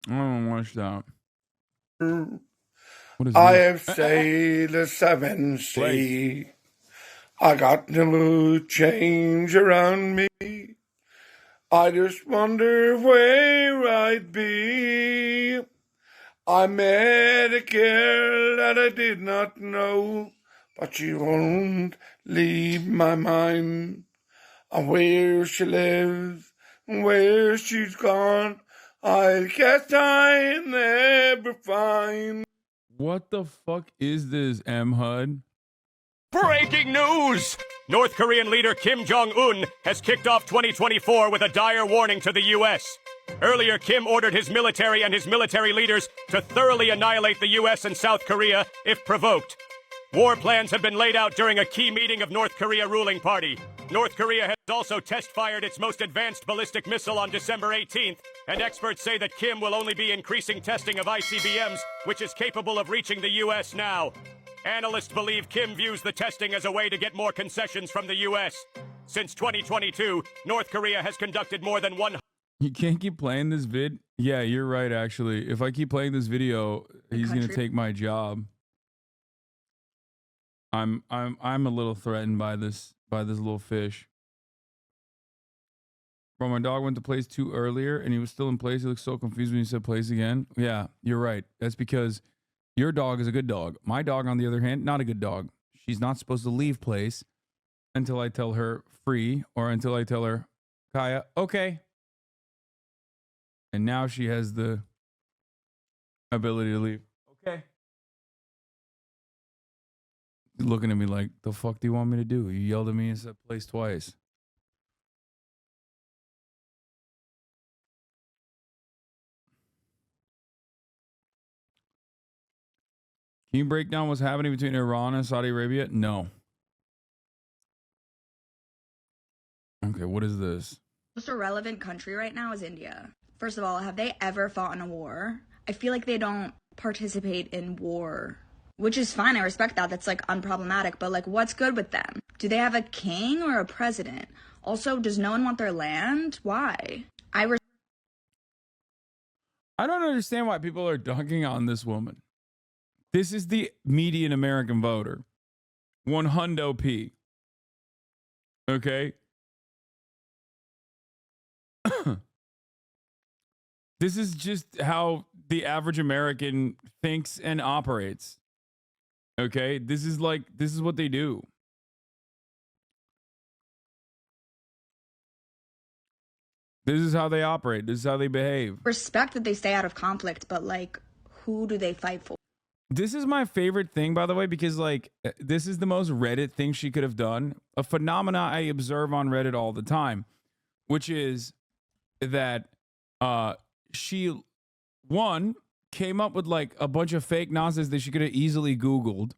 I don't watch that. What is I this? have sailed the seven Play. sea. I got no change around me. I just wonder where I'd be. I met a girl that I did not know, but she won't leave my mind. And where she lives, and where she's gone, I guess I never find. What the fuck is this, M. HUD? Breaking news! North Korean leader Kim Jong-un has kicked off 2024 with a dire warning to the U.S. Earlier, Kim ordered his military and his military leaders to thoroughly annihilate the U.S. and South Korea if provoked. War plans have been laid out during a key meeting of North Korea ruling party. North Korea has also test-fired its most advanced ballistic missile on December 18th, and experts say that Kim will only be increasing testing of ICBMs, which is capable of reaching the U.S. now. Analysts believe Kim views the testing as a way to get more concessions from the U.S. Since 2022, North Korea has conducted more than 100... You can't keep playing this vid? Yeah, you're right, actually. If I keep playing this video, he's gonna take my job. I'm a little threatened by this little fish. Bro, my dog went to place 2 earlier and he was still in place. He looked so confused when he said place again. Yeah, you're right. That's because your dog is a good dog. My dog, on the other hand, not a good dog. She's not supposed to leave place until I tell her free or until I tell her, Kaya, okay. And now she has the ability to leave. Okay. Looking at me like, the fuck do you want me to do? You yelled at me and said place twice. Can you break down what's happening between Iran and Saudi Arabia? No. Okay, what is this? Most irrelevant country right now is India. First of all, have they ever fought in a war? I feel like they don't participate in war, which is fine. I respect that. That's like unproblematic. But like, what's good with them? Do they have a king or a president? Also, does no one want their land? Why? I don't understand why people are dunking on this woman. This is the median American voter. 100 P. Okay? This is just how the average American thinks and operates. Okay? This is what they do. This is how they operate. This is how they behave. respect that they stay out of conflict, but like, who do they fight for? This is my favorite thing, by the way, because like this is the most Reddit thing she could have done. A phenomena I observe on Reddit all the time, which is that she came up with like a bunch of fake nonsense that she could have easily Googled,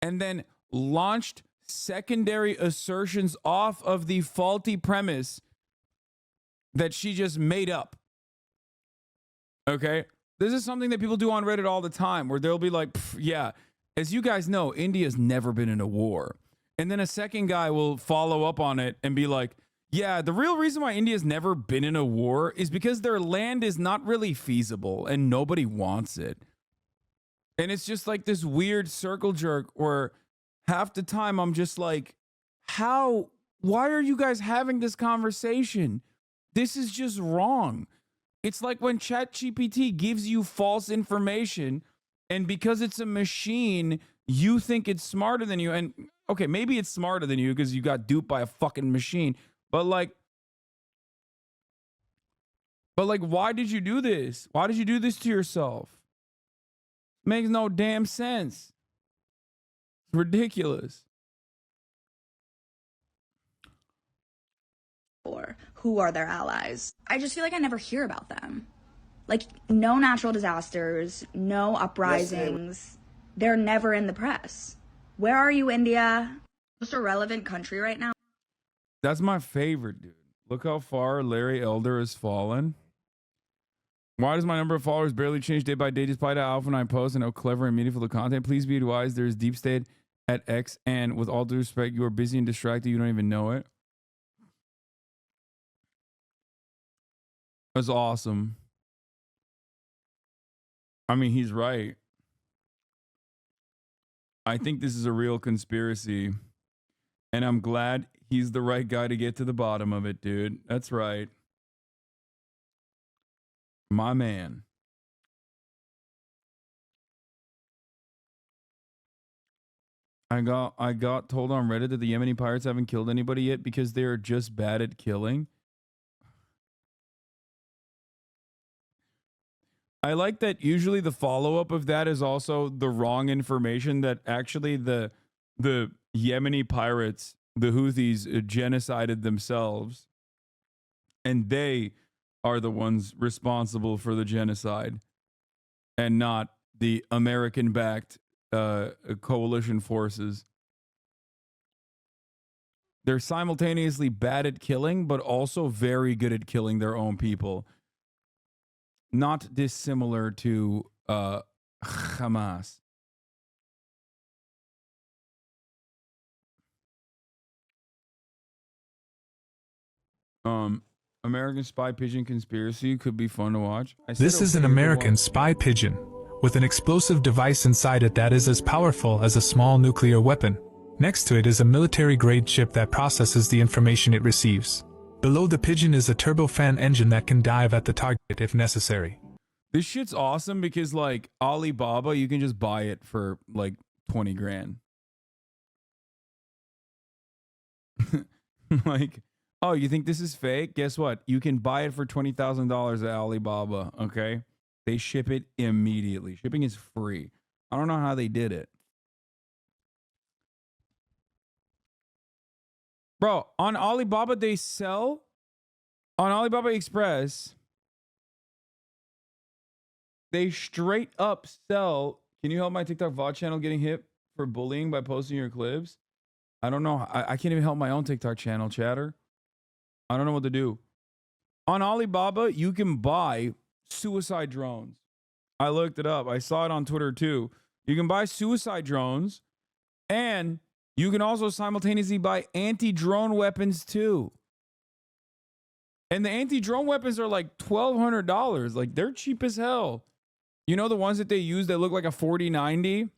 and then launched secondary assertions off of the faulty premise that she just made up. Okay? This is something that people do on Reddit all the time, where they'll be like, yeah, as you guys know, India's never been in a war. And then a second guy will follow up on it and be like, yeah, the real reason why India's never been in a war is because their land is not really feasible and nobody wants it. And it's just like this weird circle jerk where half the time I'm just like, why are you guys having this conversation? This is just wrong. It's like when ChatGPT gives you false information, and because it's a machine, you think it's smarter than you. And okay, maybe it's smarter than you because you got duped by a fucking machine. But like, why did you do this? Why did you do this to yourself? Makes no damn sense. It's ridiculous. Or who are their allies? I just feel like I never hear about them. Like, no natural disasters, no uprisings. They're never in the press. Where are you, India? Most irrelevant country right now. That's my favorite, dude. Look how far Larry Elder has fallen. Why does my number of followers barely change day by day despite how often I post and how clever and meaningful the content? Please be advised there is deep state at X, and with all due respect, you are busy and distracted. You don't even know it. That's awesome. I mean, he's right. I think this is a real conspiracy. And I'm glad he's the right guy to get to the bottom of it, dude. That's right. My man. I got told on Reddit that the Yemeni pirates haven't killed anybody yet because they are just bad at killing. I like that usually the follow-up of that is also the wrong information, that actually the Yemeni pirates, the Houthis, genocided themselves, and they are the ones responsible for the genocide and not the American-backed coalition forces. They're simultaneously bad at killing, but also very good at killing their own people. Not dissimilar to Hamas. American spy pigeon conspiracy could be fun to watch. This is an American spy pigeon with an explosive device inside it that is as powerful as a small nuclear weapon. Next to it is a military-grade chip that processes the information it receives. Below the pigeon is a turbofan engine that can dive at the target if necessary. This shit's awesome because, like, Alibaba, you can just buy it for like 20 grand. Like, oh, you think this is fake? Guess what? You can buy it for $20,000 at Alibaba, okay? They ship it immediately. Shipping is free. I don't know how they did it. Bro, on Alibaba, they sell, on Alibaba Express, they straight up sell. Can you help my TikTok VOD channel getting hit for bullying by posting your clips? I don't know. I can't even help my own TikTok channel, chatter. I don't know what to do. On Alibaba, you can buy suicide drones. I looked it up. I saw it on Twitter too. You can buy suicide drones, and you can also simultaneously buy anti-drone weapons too. And the anti-drone weapons are like $1,200. Like, they're cheap as hell. You know the ones that they use that look like a 4090?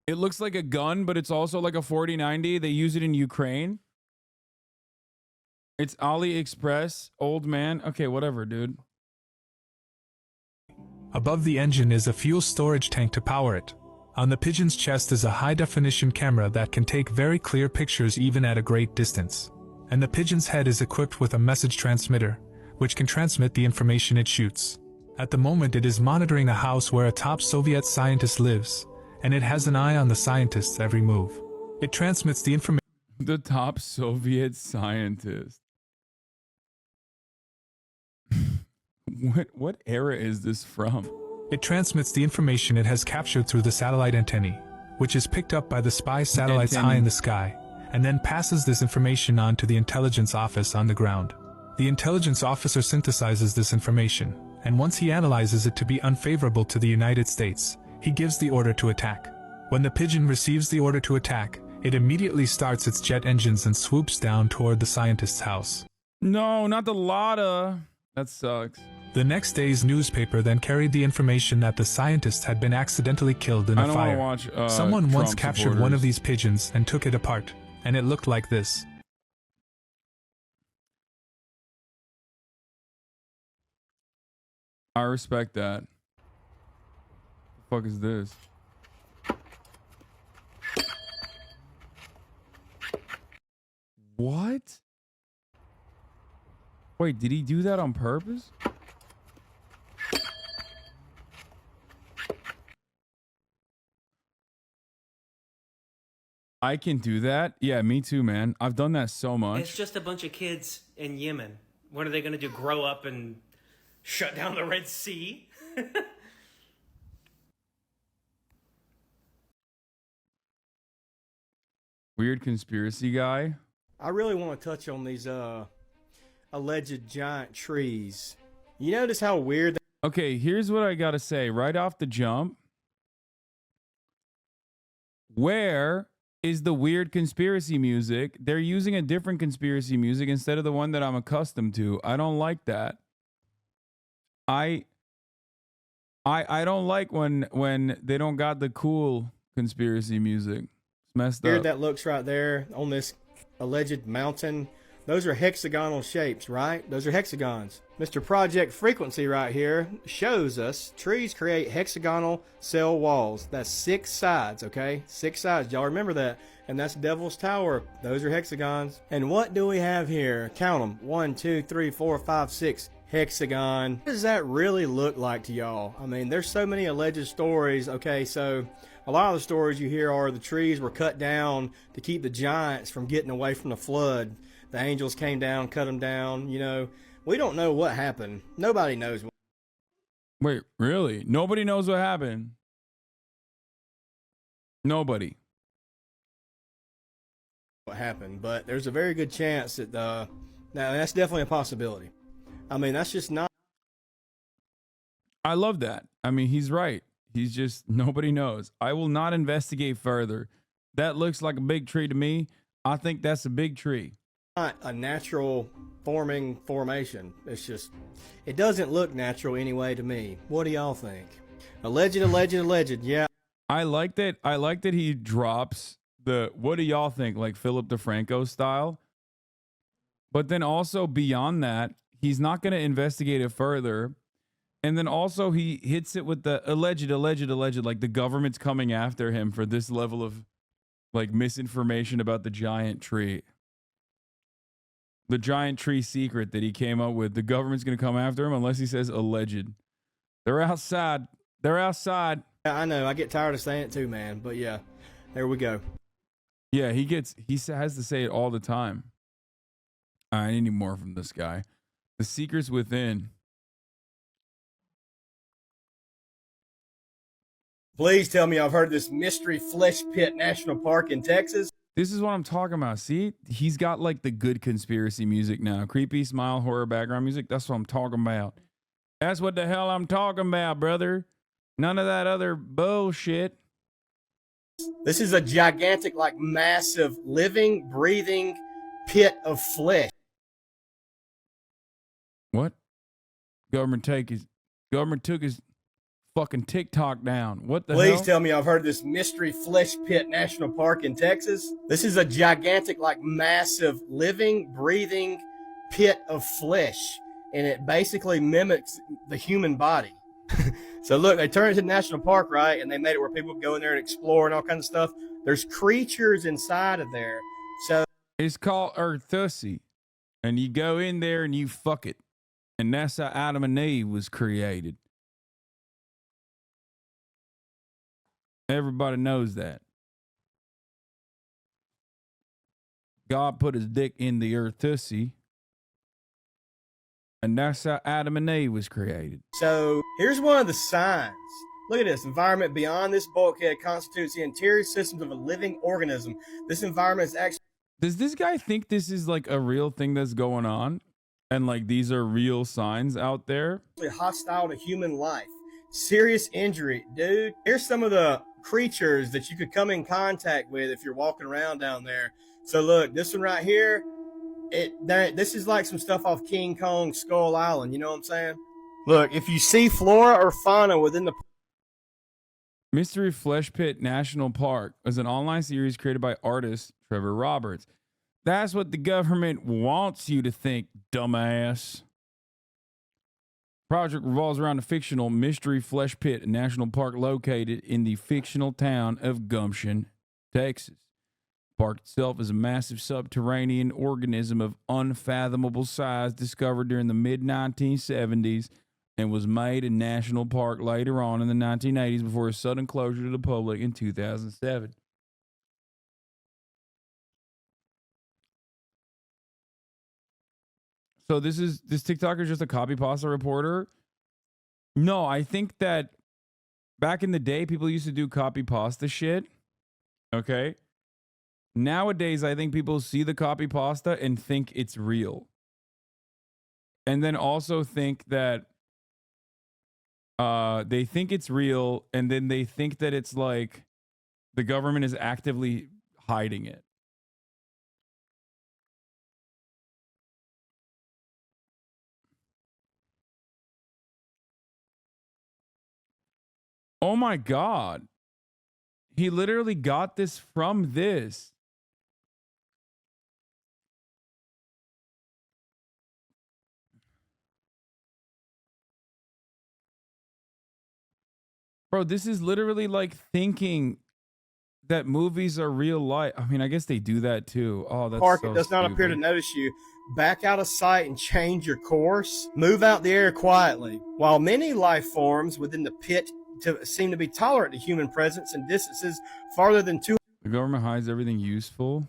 It looks like a gun, but it's also like a 4090. They use it in Ukraine. It's AliExpress, old man. Okay, whatever, dude. Above the engine is a fuel storage tank to power it. On the pigeon's chest is a high-definition camera that can take very clear pictures even at a great distance. And the pigeon's head is equipped with a message transmitter, which can transmit the information it shoots. At the moment it is monitoring a house where a top Soviet scientist lives, and it has an eye on the scientist's every move. It transmits the information. The top Soviet scientist. What era is this from? It transmits the information it has captured through the satellite antennae, which is picked up by the spy satellites high in the sky, and then passes this information on to the intelligence office on the ground. The intelligence officer synthesizes this information, and once he analyzes it to be unfavorable to the United States, he gives the order to attack. When the pigeon receives the order to attack, it immediately starts its jet engines and swoops down toward the scientist's house. No, not the Lada. That sucks. The next day's newspaper then carried the information that the scientist had been accidentally killed in a fire. Someone once captured one of these pigeons and took it apart, and it looked like this. I respect that. The fuck is this? What? Wait, did he do that on purpose? I can do that? Yeah, me too, man. I've done that so much. It's just a bunch of kids in Yemen. What are they going to do? Grow up and shut down the Red Sea? Weird conspiracy guy. I really want to touch on these alleged giant trees. You notice how weird they— Okay, here's what I gotta say right off the jump. Where is the weird conspiracy music? They're using a different conspiracy music instead of the one that I'm accustomed to. I don't like that. I I don't like when they don't got the cool conspiracy music. It's messed Here up. that looks right there on this alleged mountain. Those are hexagonal shapes, right? Those are hexagons. Mr. Project Frequency right here shows us trees create hexagonal cell walls. That's 6 sides, okay? 6 sides. Y'all remember that. And that's Devil's Tower. Those are hexagons. And what do we have here? Count them. 1, 2, 3, 4, 5, 6. Hexagon. What does that really look like to y'all? I mean, there's so many alleged stories. Okay, so a lot of the stories you hear are the trees were cut down to keep the giants from getting away from the flood. The angels came down, cut them down. You know, we don't know what happened. Nobody knows. Wait, really? Nobody knows what happened? Nobody. What happened, but there's a very good chance that now that's definitely a possibility. I mean, that's just not. I love that. I mean, he's right. He's just, nobody knows. I will not investigate further. That looks like a big tree to me. I think that's a big tree. Not a natural formation. It's just, it doesn't look natural anyway to me. What do y'all think? Alleged. Yeah. I like that he drops the what do y'all think, like Philip DeFranco style. But then also beyond that, he's not going to investigate it further. And then also he hits it with the alleged, like the government's coming after him for this level of like misinformation about the giant tree. The giant tree secret that he came up with. The government's going to come after him unless he says alleged. They're outside. Yeah, I know. I get tired of saying it too, man. But yeah, there we go. Yeah, he has to say it all the time. I need more from this guy. The secrets within. Please tell me I've heard this mystery flesh pit national park in Texas. This is what I'm talking about. See, he's got like the good conspiracy music now. Creepy, smile, horror background music. That's what I'm talking about. That's what the hell I'm talking about, brother. None of that other bullshit. This is a gigantic, like massive, living, breathing pit of flesh. What? Government took his fucking TikTok down. What the hell? Please tell me I've heard this mystery flesh pit national park in Texas. This is a gigantic, like massive, living, breathing pit of flesh. And it basically mimics the human body. So look, they turned it into national park, right? And they made it where people go in there and explore and all kinds of stuff. There's creatures inside of there. So it's called Earthussy. And you go in there and you fuck it. And that's how Adam and Eve was created. Everybody knows that. God put his dick in the Earthussy. And that's how Adam and Eve was created. So here's one of the signs. Look at this. Environment beyond this bulkhead constitutes the interior systems of a living organism. This environment is actually... Does this guy think this is like a real thing that's going on? And like these are real signs out there? Hostile to human life. Serious injury. Dude, here's some of the creatures that you could come in contact with if you're walking around down there. So look, this one right here, this is like some stuff off King Kong Skull Island. You know what I'm saying? Look, if you see flora or fauna within the... Mystery Flesh Pit National Park is an online series created by artist Trevor Roberts. That's what the government wants you to think, dumbass. Project revolves around a fictional Mystery Flesh Pit National Park located in the fictional town of Gumption, Texas. The park itself is a massive subterranean organism of unfathomable size discovered during the mid-1970s and was made a national park later on in the 1980s before a sudden closure to the public in 2007. So this TikToker is just a copy pasta reporter? No, I think that back in the day, people used to do copy pasta shit. Okay. Nowadays, I think people see the copy pasta and think it's real. And then also think that they think it's real, and then they think that it's like the government is actively hiding it. Oh my God. He literally got this from this. Bro, this is literally like thinking that movies are real life. I mean, I guess they do that too. Oh, that's Park, so it does not appear to stupid. notice you. Back out of sight and change your course. Move out the air quietly. While many life forms within the pit seem to be tolerant to human presence in distances farther than 2. The government hides everything useful.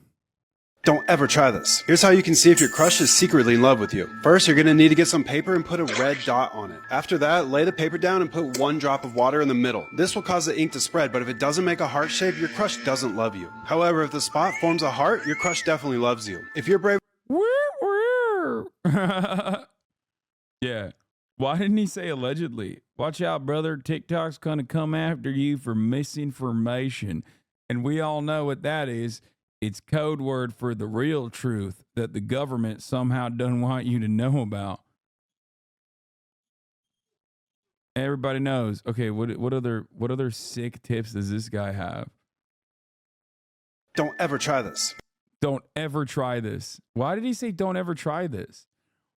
Don't ever try this. Here's how you can see if your crush is secretly in love with you. First, you're going to need to get some paper and put a red dot on it. After that, lay the paper down and put 1 drop of water in the middle. This will cause the ink to spread, but if it doesn't make a heart shape, your crush doesn't love you. However, if the spot forms a heart, your crush definitely loves you. If you're brave... Yeah. Why didn't he say allegedly? Watch out, brother. TikTok's going to come after you for misinformation. And we all know what that is. It's code word for the real truth that the government somehow doesn't want you to know about. Everybody knows. Okay, what other sick tips does this guy have? Don't ever try this. Don't ever try this. Why did he say don't ever try this?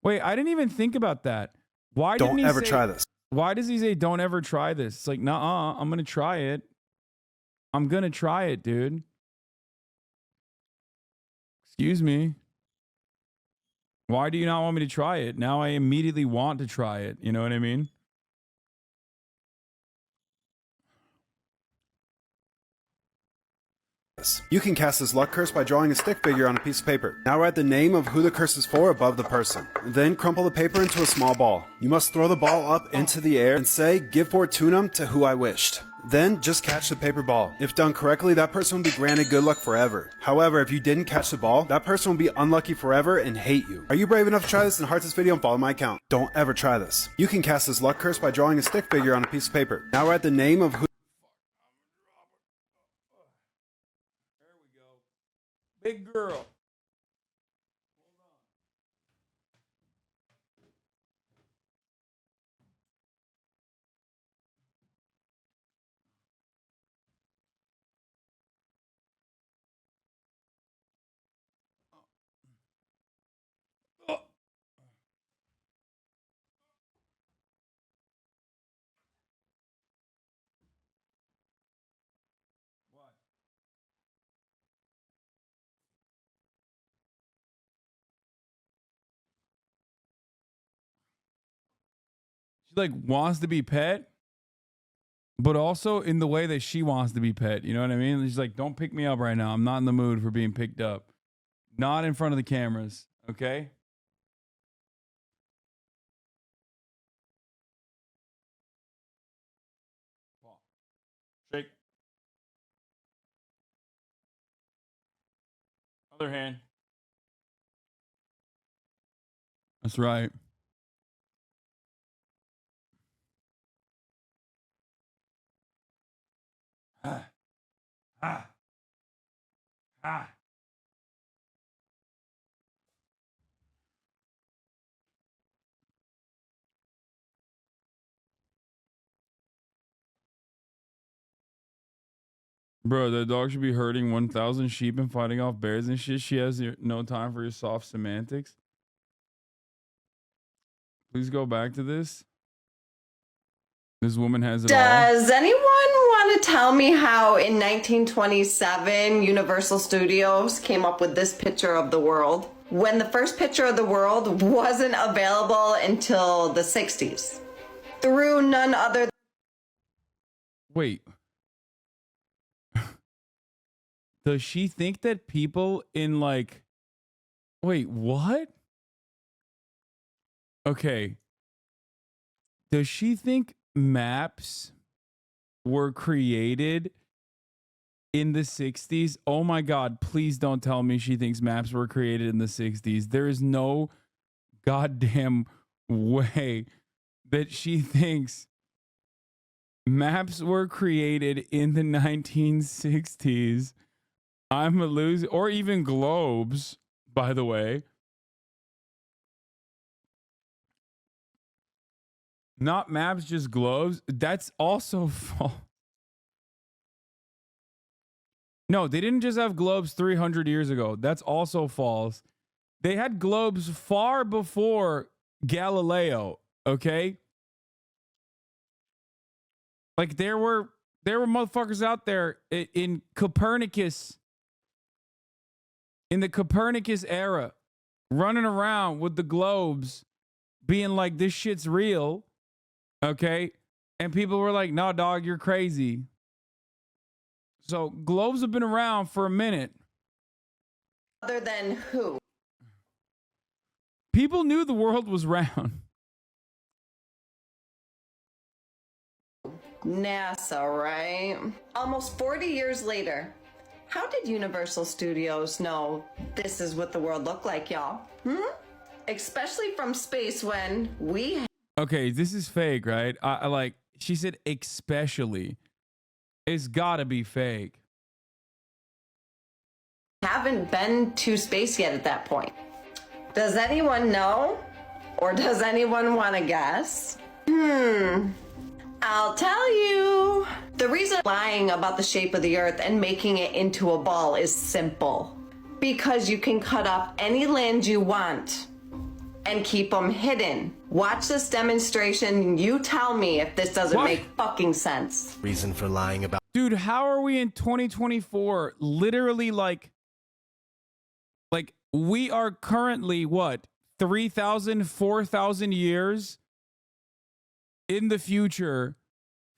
Wait, I didn't even think about that. Why didn't he Don't ever say, try this. Why does he say don't ever try this? It's like, nah, I'm gonna try it. I'm gonna try it, dude. Excuse me. Why do you not want me to try it? Now I immediately want to try it. You know what I mean? You can cast this luck curse by drawing a stick figure on a piece of paper. Now write the name of who the curse is for above the person. Then crumple the paper into a small ball. You must throw the ball up into the air and say, "Give fortunum to who I wished." Then just catch the paper ball. If done correctly, that person will be granted good luck forever. However, if you didn't catch the ball, that person will be unlucky forever and hate you. Are you brave enough to try this? Then heart this video and follow my account. Don't ever try this. You can cast this luck curse by drawing a stick figure on a piece of paper. Now write the name of who... Big girl. She like wants to be pet, but also in the way that she wants to be pet. You know what I mean? She's like, don't pick me up right now. I'm not in the mood for being picked up. Not in front of the cameras. Okay? Shake. Other hand. That's right. Ah. Ah. Ah. Bro, that dog should be herding 1,000 sheep and fighting off bears and shit. She has no time for your soft semantics. Please go back to this. This woman has it all. Does anyone want to tell me how in 1927 Universal Studios came up with this picture of the world when the first picture of the world wasn't available until the 60s? Through none other. Wait. Does she think that people in like... Wait, what? Okay. Does she think maps were created in the 60s? Oh my God, please don't tell me she thinks maps were created in the 60s. There is no goddamn way that she thinks maps were created in the 1960s. I'm a loser. Or even globes, by the way. Not maps, just globes. That's also false. No, they didn't just have globes 300 years ago. That's also false. They had globes far before Galileo, okay? Like there were motherfuckers out there in Copernicus, in the Copernicus era, running around with the globes being like, this shit's real, okay? And people were like, no, dog, you're crazy. So globes have been around for a minute. Other than who? People knew the world was round. NASA, right? Almost 40 years later, how did Universal Studios know this is what the world looked like, y'all? Especially from space when we... Okay, this is fake, right? I like, she said especially. It's gotta be fake. haven't been to space yet at that point. Does anyone know? Or does anyone want to guess? I'll tell you. The reason lying about the shape of the Earth and making it into a ball is simple. Because you can cut off any land you want and keep them hidden. Watch this demonstration. You tell me if this doesn't make fucking sense. Reason for lying about. Dude, how are we in 2024? Literally like we are currently what? 3,000, 4,000 years in the future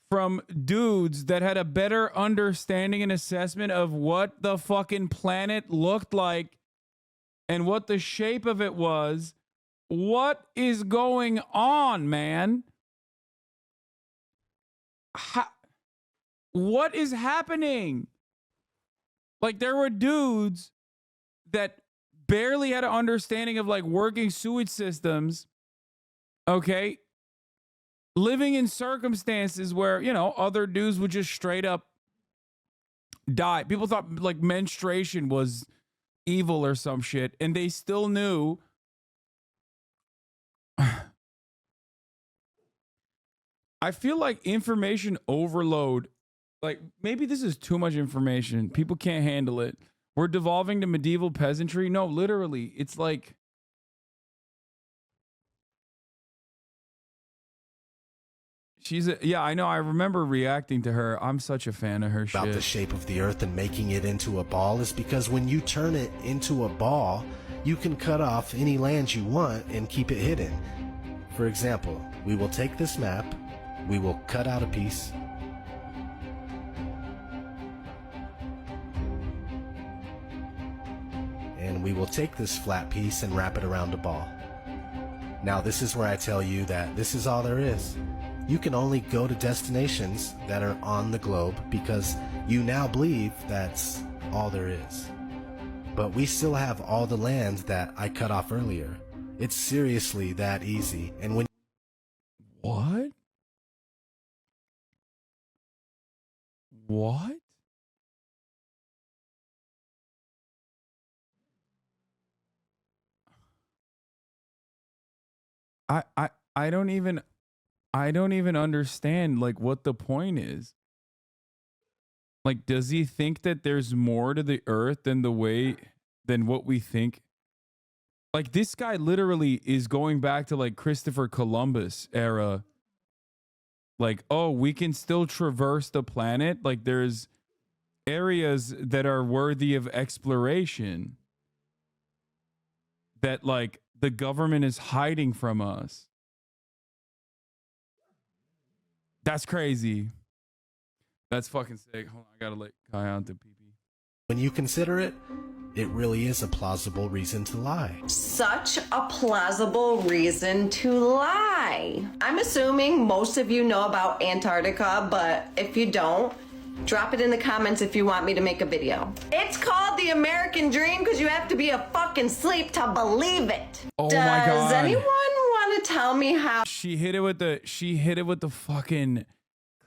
from dudes that had a better understanding and assessment of what the fucking planet looked like and what the shape of it was. What is going on, man? What is happening? Like, there were dudes that barely had an understanding of like working sewage systems, okay, living in circumstances where, you know, other dudes would just straight up die. People thought like menstruation was evil or some shit, and they still knew. I feel like information overload, like maybe this is too much information. People can't handle it. We're devolving to medieval peasantry. No, literally, it's like yeah, I know. I remember reacting to her. I'm such a fan of her shit. About the shape of the Earth and making it into a ball is because when you turn it into a ball, you can cut off any land you want and keep it hidden. For example, we will take this map, we will cut out a piece, and we will take this flat piece and wrap it around a ball. Now this is where I tell you that this is all there is. You can only go to destinations that are on the globe because you now believe that's all there is. But we still have all the land that I cut off earlier. It's seriously that easy. And when What? What? I don't even understand like what the point is. Like, does he think that there's more to the earth than what we think? Like, this guy literally is going back to like Christopher Columbus era. Like, oh, we can still traverse the planet. Like, there's areas that are worthy of exploration that like the government is hiding from us. That's crazy. That's fucking sick. Hold on, I gotta let Kai out the pee-pee. When you consider it, it really is a plausible reason to lie. Such a plausible reason to lie. I'm assuming most of you know about Antarctica, but if you don't, drop it in the comments if you want me to make a video. It's called the American Dream because you have to be a fucking sleep to believe it. Oh my God. Does anyone want to tell me how? She hit it with the fucking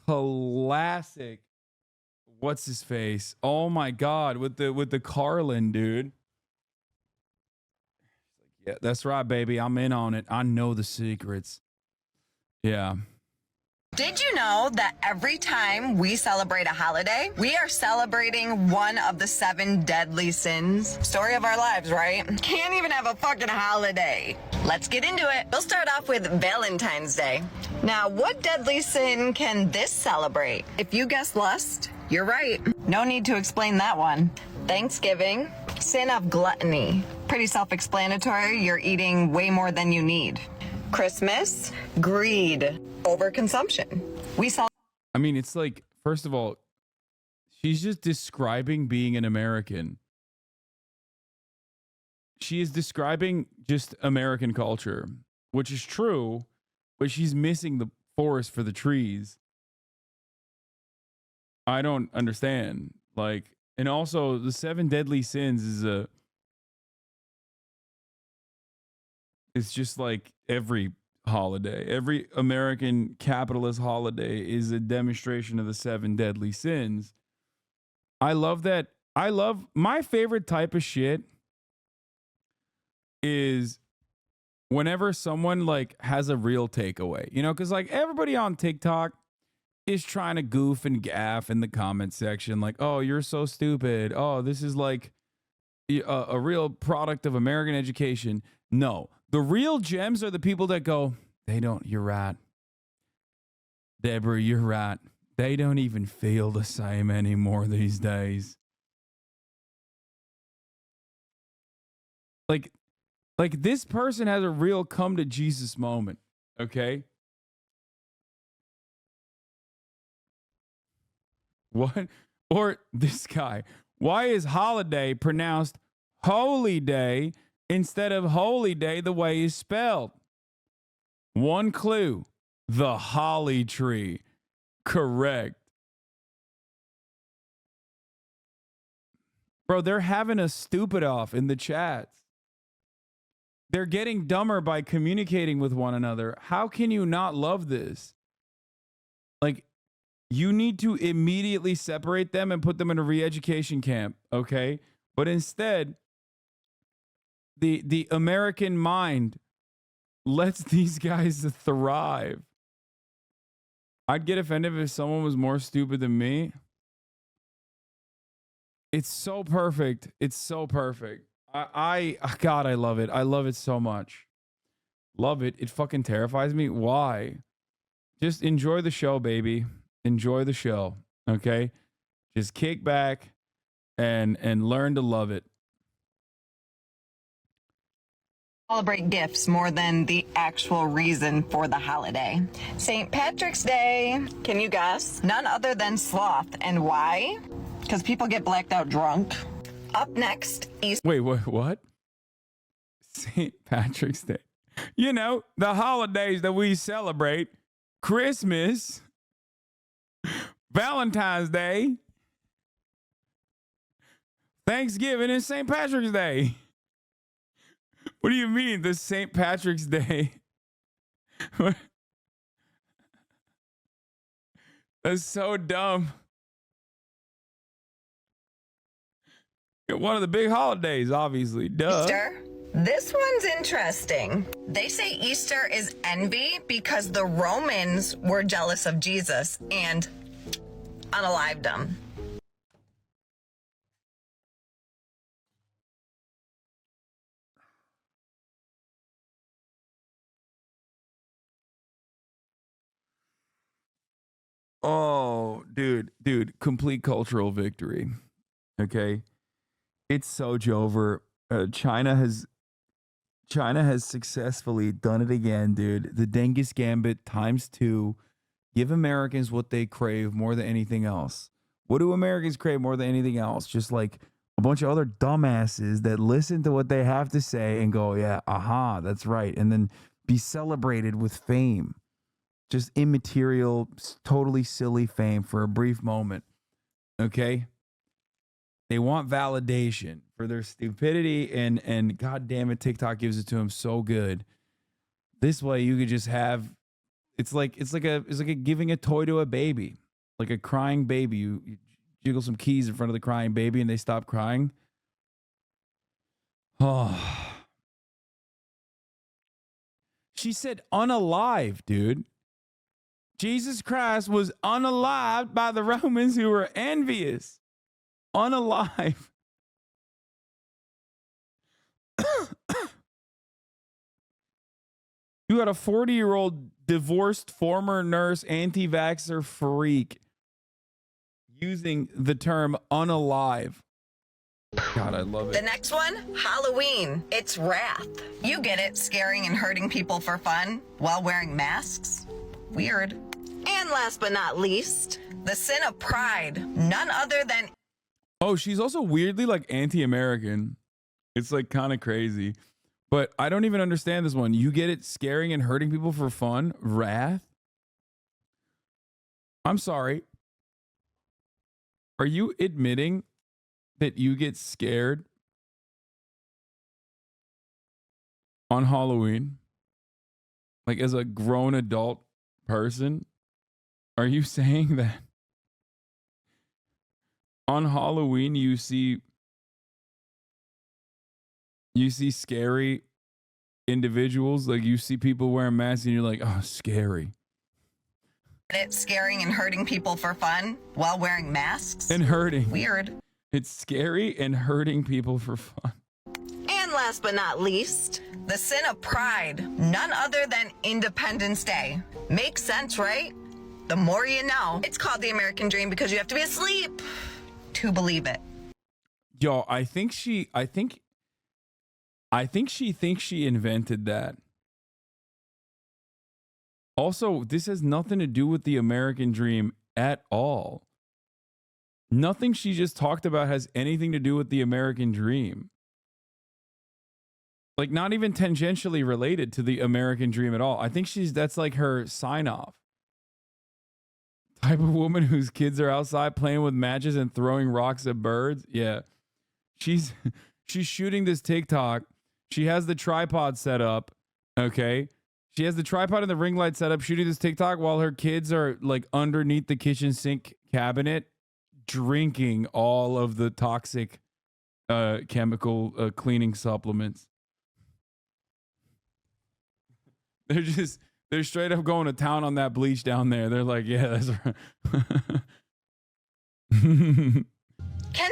classic. What's his face? Oh my God, with the Carlin, dude. Yeah, that's right, baby. I'm in on it. I know the secrets. Yeah. Did you know that every time we celebrate a holiday, we are celebrating one of the 7 deadly sins? Story of our lives, right? Can't even have a fucking holiday. Let's get into it. We'll start off with Valentine's Day. Now, what deadly sin can this celebrate? If you guessed lust, you're right. No need to explain that one. Thanksgiving, sin of gluttony. Pretty self-explanatory. You're eating way more than you need. Christmas, greed, overconsumption. I mean, it's like, first of all, she's just describing being an American. She is describing just American culture, which is true, but she's missing the forest for the trees. I don't understand. Like, and also the 7 deadly sins is it's just like every holiday. Every American capitalist holiday is a demonstration of the 7 deadly sins. I love that. I love my favorite type of shit is whenever someone like has a real takeaway, you know, because like everybody on TikTok is trying to goof and gaff in the comment section, like, oh, you're so stupid. Oh, this is like a real product of American education. No, the real gems are the people that go, you're right. Deborah, you're right. They don't even feel the same anymore these days. Like this person has a real come to Jesus moment, okay? What? Or this guy. Why is holiday pronounced holy day instead of holy day the way it's spelled? One clue. The holly tree. Correct. Bro, they're having a stupid off in the chats. They're getting dumber by communicating with one another. How can you not love this? Like, you need to immediately separate them and put them in a re-education camp, okay? But instead, the American mind lets these guys thrive. I'd get offended if someone was more stupid than me. It's so perfect. It's so perfect. God, I love it. I love it so much. Love it. It fucking terrifies me. Why? Just enjoy the show, baby. Enjoy the show. Okay? Just kick back and learn to love it. Celebrate gifts more than the actual reason for the holiday. St. Patrick's Day. Can you guess? None other than sloth. And why? Because people get blacked out drunk. Up next, Easter. Wait, what? St. Patrick's Day. You know, the holidays that we celebrate. Christmas. Valentine's Day. Thanksgiving and St. Patrick's Day. What do you mean, the St. Patrick's Day? That's so dumb. One of the big holidays, obviously. Duh. Easter. This one's interesting. They say Easter is envy because the Romans were jealous of Jesus and unalived him. Oh, dude, complete cultural victory. Okay. It's so Jover. China has successfully done it again, dude. The Genghis Gambit ×2. Give Americans what they crave more than anything else. What do Americans crave more than anything else? Just like a bunch of other dumbasses that listen to what they have to say and go, yeah, aha, that's right. And then be celebrated with fame. Just immaterial, totally silly fame for a brief moment. Okay? They want validation for their stupidity, and God damn it, TikTok gives it to them so good. This way, you could just have. It's like giving a toy to a baby, like a crying baby. You jiggle some keys in front of the crying baby, and they stop crying. Oh, she said unalive, dude. Jesus Christ was unalived by the Romans who were envious. Unalive. You got a 40-year-old divorced former nurse anti-vaxxer freak using the term unalive. God, I love it. The next one, Halloween. It's wrath. You get it, scaring and hurting people for fun while wearing masks. Weird. And last but not least, the sin of pride. None other than... Oh, she's also weirdly like anti-American. It's like kind of crazy. But I don't even understand this one. You get it, scaring and hurting people for fun? Wrath? I'm sorry. Are you admitting that you get scared on Halloween? Like as a grown adult person? Are you saying that on Halloween you see scary individuals? Like you see people wearing masks and you're like, oh, scary. It's scaring and hurting people for fun while wearing masks. And hurting. Weird. It's scary and hurting people for fun. And last but not least, the sin of pride. None other than Independence Day. Makes sense, right? The more you know. It's called the American Dream because you have to be asleep to believe it. Yo, I think she thinks she invented that. Also, this has nothing to do with the American dream at all. Nothing she just talked about has anything to do with the American dream. Like not even tangentially related to the American dream at all. I think that's like her sign off. Type of woman whose kids are outside playing with matches and throwing rocks at birds. Yeah. She's shooting this TikTok. She has the tripod set up. Okay. She has the tripod and the ring light set up, shooting this TikTok while her kids are like underneath the kitchen sink cabinet, drinking all of the toxic chemical cleaning supplements. They're straight up going to town on that bleach down there. They're like, yeah, that's right. Can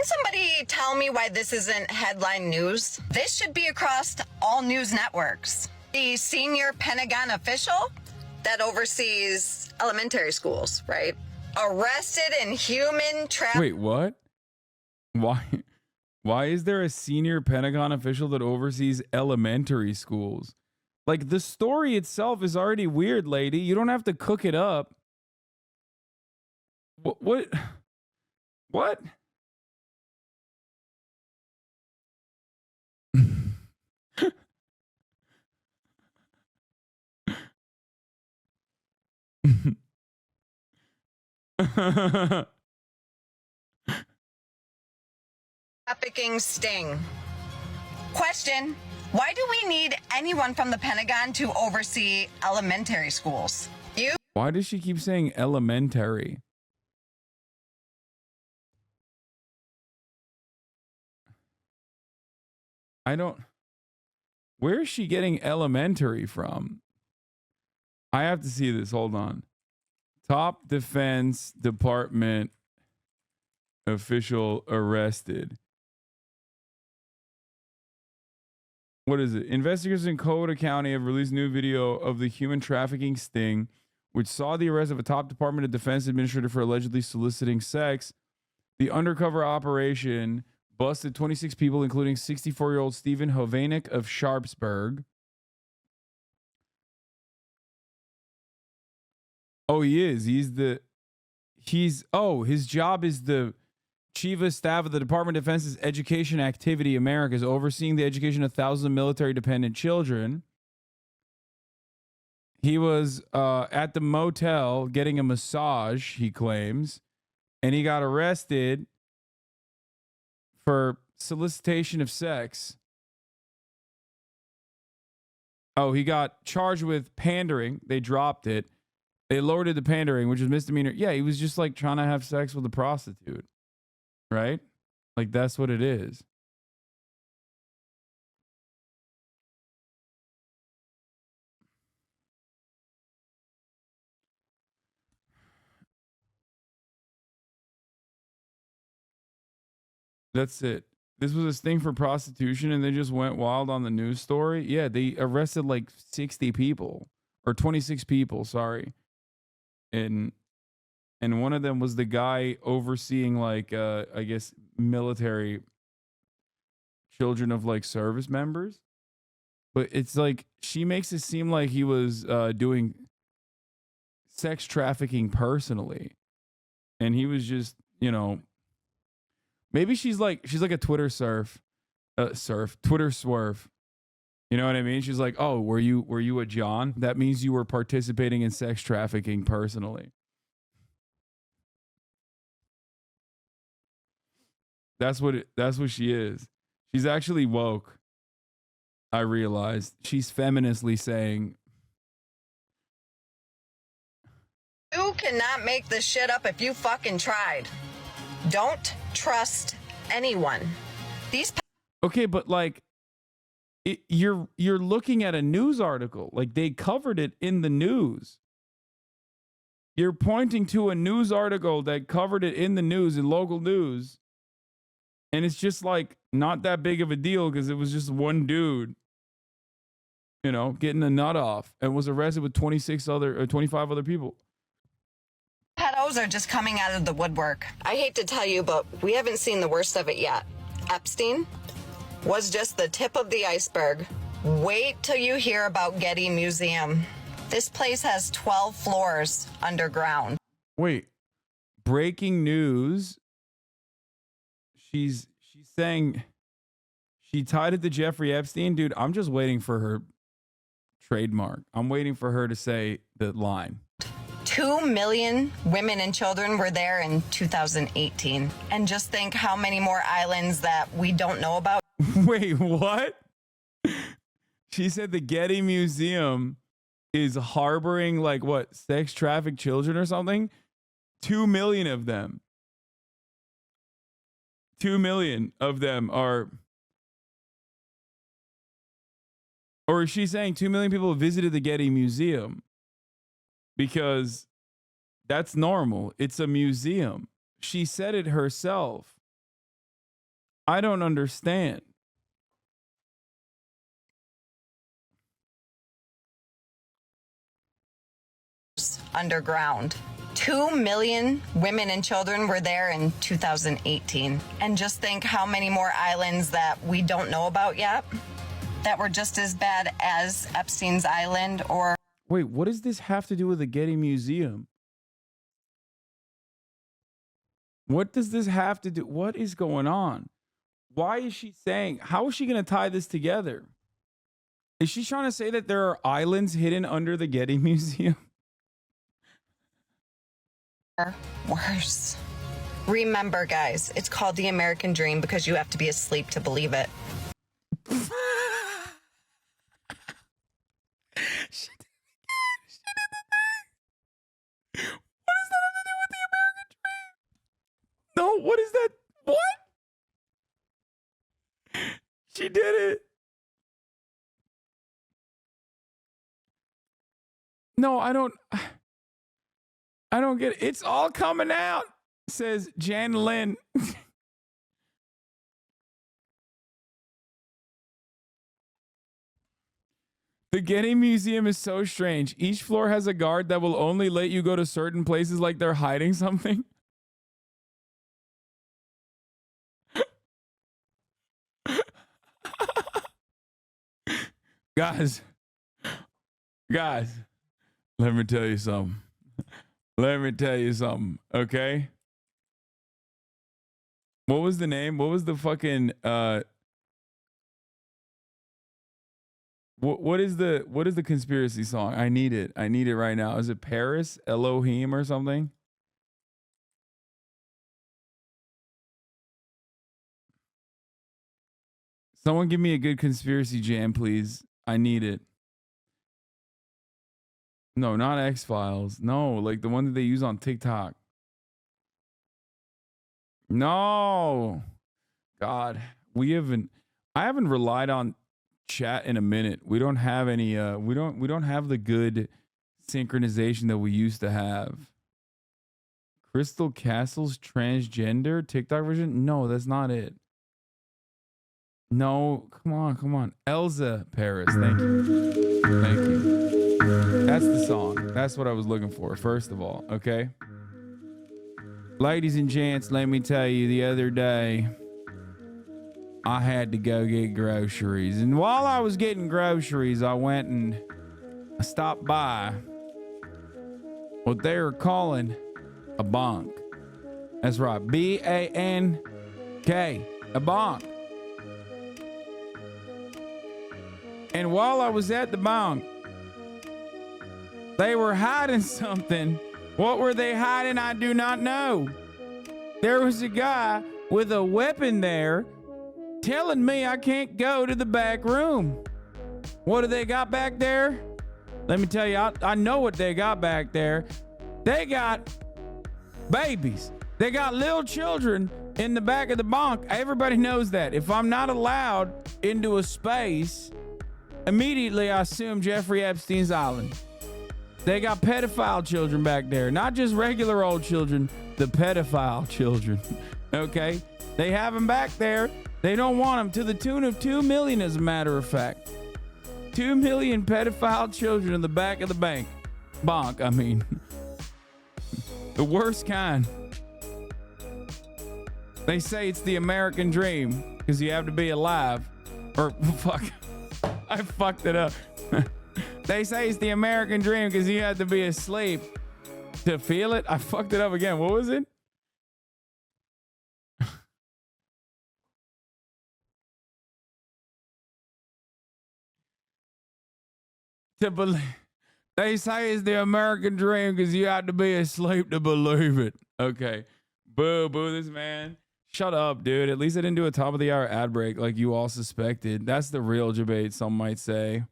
somebody tell me why this isn't headline news? This should be across all news networks. The senior Pentagon official that oversees elementary schools, right? Arrested in human trafficking. Wait, what? Why is there a senior Pentagon official that oversees elementary schools? Like the story itself is already weird, lady. You don't have to cook it up. What? Trafficking sting. Question: why do we need anyone from the Pentagon to oversee elementary schools? Why does she keep saying elementary? Where is she getting elementary from? I have to see this. Hold on. Top Defense Department official arrested. What is it? Investigators in Coda County have released new video of the human trafficking sting, which saw the arrest of a top Department of Defense administrator for allegedly soliciting sex. The undercover operation busted 26 people, including 64-year-old Stephen Hovanek of Sharpsburg. Oh, he is. His job is the Chief of Staff of the Department of Defense's Education Activity Americas, overseeing the education of thousands of military-dependent children. He was at the motel getting a massage, he claims, and he got arrested for solicitation of sex. Oh, he got charged with pandering. They dropped it. They lowered it to pandering, which is misdemeanor. Yeah, he was just like trying to have sex with a prostitute. Right? Like that's what it is. That's it. This was a sting for prostitution, and they just went wild on the news story. Yeah, they arrested like 60 people or 26 people. Sorry, and one of them was the guy overseeing like I guess military children of like service members. But it's like she makes it seem like he was doing sex trafficking personally, and he was just, you know, maybe she's like a Twitter Twitter swerve. You know what I mean? She's like, oh, were you a John? That means you were participating in sex trafficking personally. That's what she is. She's actually woke. I realized she's feministly saying, You cannot make this shit up if you fucking tried. Don't trust anyone. These okay, but like you're looking at a news article. Like they covered it in the news. You're pointing to a news article that covered it in the news, in local news. And it's just like not that big of a deal because it was just one dude, you know, getting a nut off and was arrested with 25 other people. pedos are just coming out of the woodwork. I hate to tell you, but we haven't seen the worst of it yet. Epstein was just the tip of the iceberg. Wait till you hear about Getty Museum. This place has 12 floors underground. Wait, breaking news. She's saying she tied it to Jeffrey Epstein. Dude, I'm just waiting for her trademark. I'm waiting for her to say the line. 2 million women and children were there in 2018. And just think how many more islands that we don't know about. Wait, what? She said the Getty Museum is harboring like what, sex trafficked children or something? 2 million of them. 2 million of them are, or is she saying 2 million people visited the Getty Museum? Because that's normal. It's a museum. She said it herself. I don't understand. Underground. 2 million women and children were there in 2018. And just think how many more islands that we don't know about yet that were just as bad as Epstein's Island or... Wait, what does this have to do with the Getty Museum? What does this have to do? What is going on? Why is she saying, how is she going to tie this together? Is she trying to say that there are islands hidden under the Getty Museum? Worse. Remember, guys, it's called the American Dream because you have to be asleep to believe it. No, what is that? What? She did it. No, I don't get it. It's all coming out, says Jan Lynn. The Getty Museum is so strange. Each floor has a guard that will only let you go to certain places like they're hiding something. Guys, let me tell you something. Okay? What was the name? What was the fucking what is the conspiracy song? I need it right now. Is it Paris Elohim or something? Someone give me a good conspiracy jam, please. I need it. No, not X-Files. No, like the one that they use on TikTok. No. God, I haven't relied on chat in a minute. We don't have any we don't have the good synchronization that we used to have. Crystal Castle's transgender TikTok version? No, that's not it. No, come on. Elsa Paris. Thank you. Thank you. That's the song. That's what I was looking for, first of all. Okay. Ladies and gents, let me tell you, the other day, I had to go get groceries. And while I was getting groceries, I went and I stopped by what they were calling a bank. That's right. B-A-N-K. A bank. And while I was at the bank, they were hiding something. What were they hiding? I do not know. There was a guy with a weapon there telling me I can't go to the back room. What do they got back there? Let me tell you, I know what they got back there. They got babies. They got little children in the back of the bank. Everybody knows that. If I'm not allowed into a space, immediately I assume Jeffrey Epstein's island. They got pedophile children back there. Not just regular old children, the pedophile children. Okay? They have them back there. They don't want them, to the tune of 2 million, as a matter of fact. 2 million pedophile children in the back of the bank. I mean. The worst kind. They say it's the American dream because you have to be alive. Or, fuck. I fucked it up. They say it's the American dream because you have to be asleep to feel it. I fucked it up again. What was it? To believe. They say it's the American dream because you have to be asleep to believe it. Okay. Boo this man. Shut up, dude. At least I didn't do a top of the hour ad break like you all suspected. That's the real debate, some might say.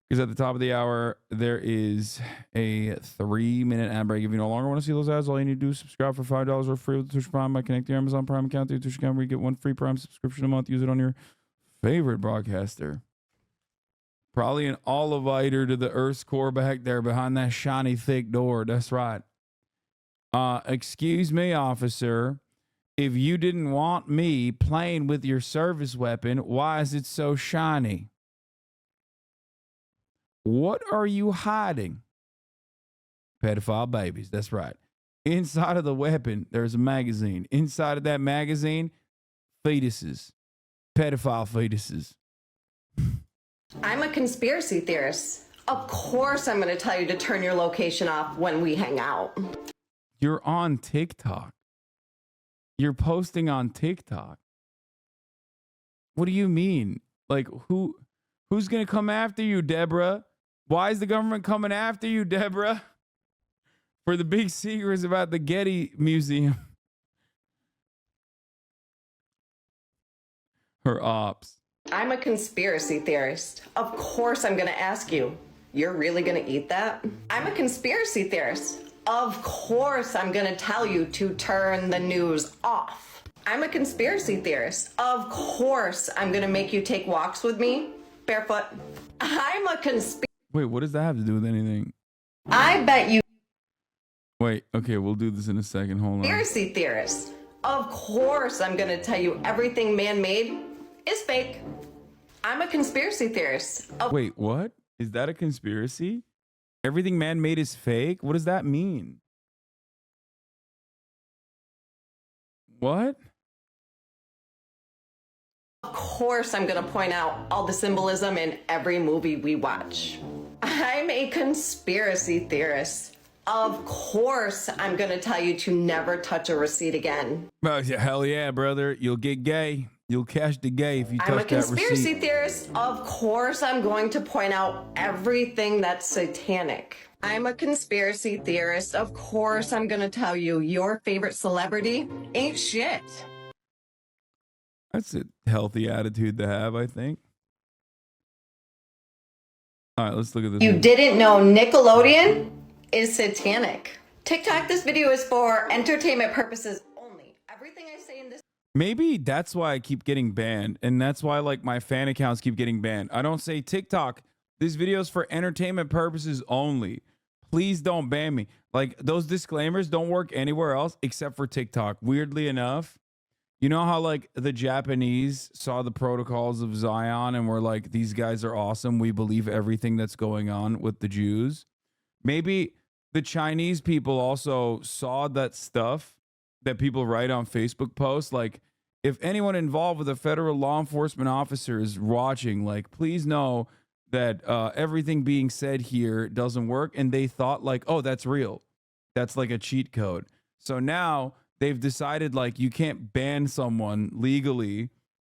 Because at the top of the hour, there is a 3-minute ad break. If you no longer want to see those ads, all you need to do is subscribe for $5 or free with Twitch Prime by connecting your Amazon Prime account to your Twitch account, where you get one free Prime subscription a month. Use it on your favorite broadcaster. Probably an oliviter to the Earth's core back there behind that shiny, thick door. That's right. Excuse me, officer. If you didn't want me playing with your service weapon, why is it so shiny? What are you hiding? Pedophile babies. That's right. Inside of the weapon, there's a magazine. Inside of that magazine, fetuses. Pedophile fetuses. I'm a conspiracy theorist. Of course I'm going to tell you to turn your location off when we hang out. You're on TikTok. You're posting on TikTok. What do you mean? Like, who's going to come after you, Deborah? Why is the government coming after you, Deborah? For the big secrets about the Getty Museum. Her ops. I'm a conspiracy theorist. Of course I'm going to ask you. You're really going to eat that? I'm a conspiracy theorist. Of course I'm going to tell you to turn the news off. I'm a conspiracy theorist. Of course I'm going to make you take walks with me barefoot. I'm a conspiracy. Wait, what does that have to do with anything? I bet you. Wait, okay, we'll do this in a second. Hold on. Conspiracy theorist. Of course I'm going to tell you everything man-made is fake. I'm a conspiracy theorist. Wait, what? Is that a conspiracy? Everything man-made is fake? What does that mean? What? Of course I'm going to point out all the symbolism in every movie we watch. I'm a conspiracy theorist. Of course I'm going to tell you to never touch a receipt again. Hell yeah, brother. You'll get gay. You'll catch the gay if you touch that receipt. I'm a conspiracy theorist. Of course I'm going to point out everything that's satanic. I'm a conspiracy theorist. Of course I'm going to tell you your favorite celebrity ain't shit. That's a healthy attitude to have, I think. All right, let's look at this. You didn't know Nickelodeon is satanic. TikTok, this video is for entertainment purposes only. Everything I say in this. Maybe that's why I keep getting banned. And that's why like my fan accounts keep getting banned. I don't say TikTok. This video is for entertainment purposes only. Please don't ban me. Like those disclaimers don't work anywhere else except for TikTok. Weirdly enough, You know how like the Japanese saw the protocols of Zion and were like, these guys are awesome. We believe everything that's going on with the Jews. Maybe the Chinese people also saw that stuff that people write on Facebook posts. Like, if anyone involved with a federal law enforcement officer is watching, like, please know that everything being said here doesn't work. And they thought like, oh, that's real. That's like a cheat code. So now they've decided like you can't ban someone legally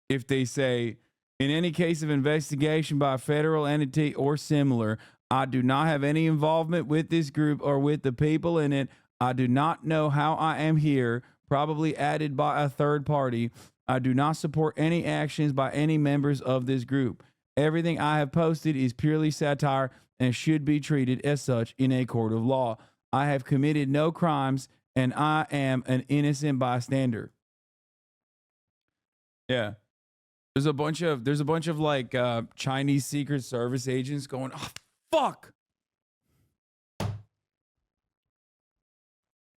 if they say, in any case of investigation by a federal entity or similar, I do not have any involvement with this group or with the people in it. I do not know how I am here, probably added by a third party. I do not support any actions by any members of this group. Everything I have posted is purely satire and should be treated as such in a court of law. I have committed no crimes and I am an innocent bystander. Yeah. There's a bunch of like Chinese Secret Service agents going, oh, fuck.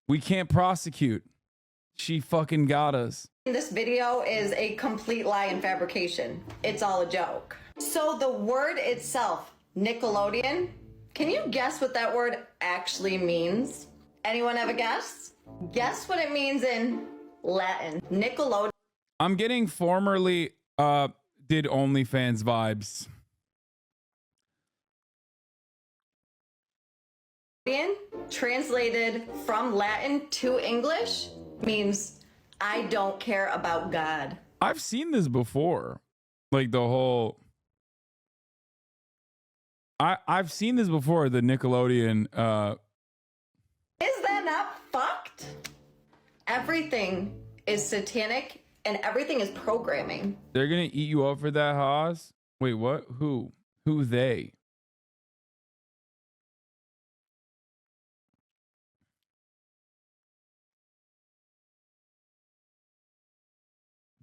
We can't prosecute. She fucking got us. This video is a complete lie and fabrication. It's all a joke. So the word itself, Nickelodeon, can you guess what that word actually means? Anyone have a guess? Guess what it means in Latin. Nickelodeon. I'm getting formerly did OnlyFans vibes. Translated from Latin to English means I don't care about God. I've seen this before. Like the whole I've seen this before, the Nickelodeon Is that not fucked? Everything is satanic and everything is programming. They're gonna eat you up for that, Haas? Wait, what? Who they?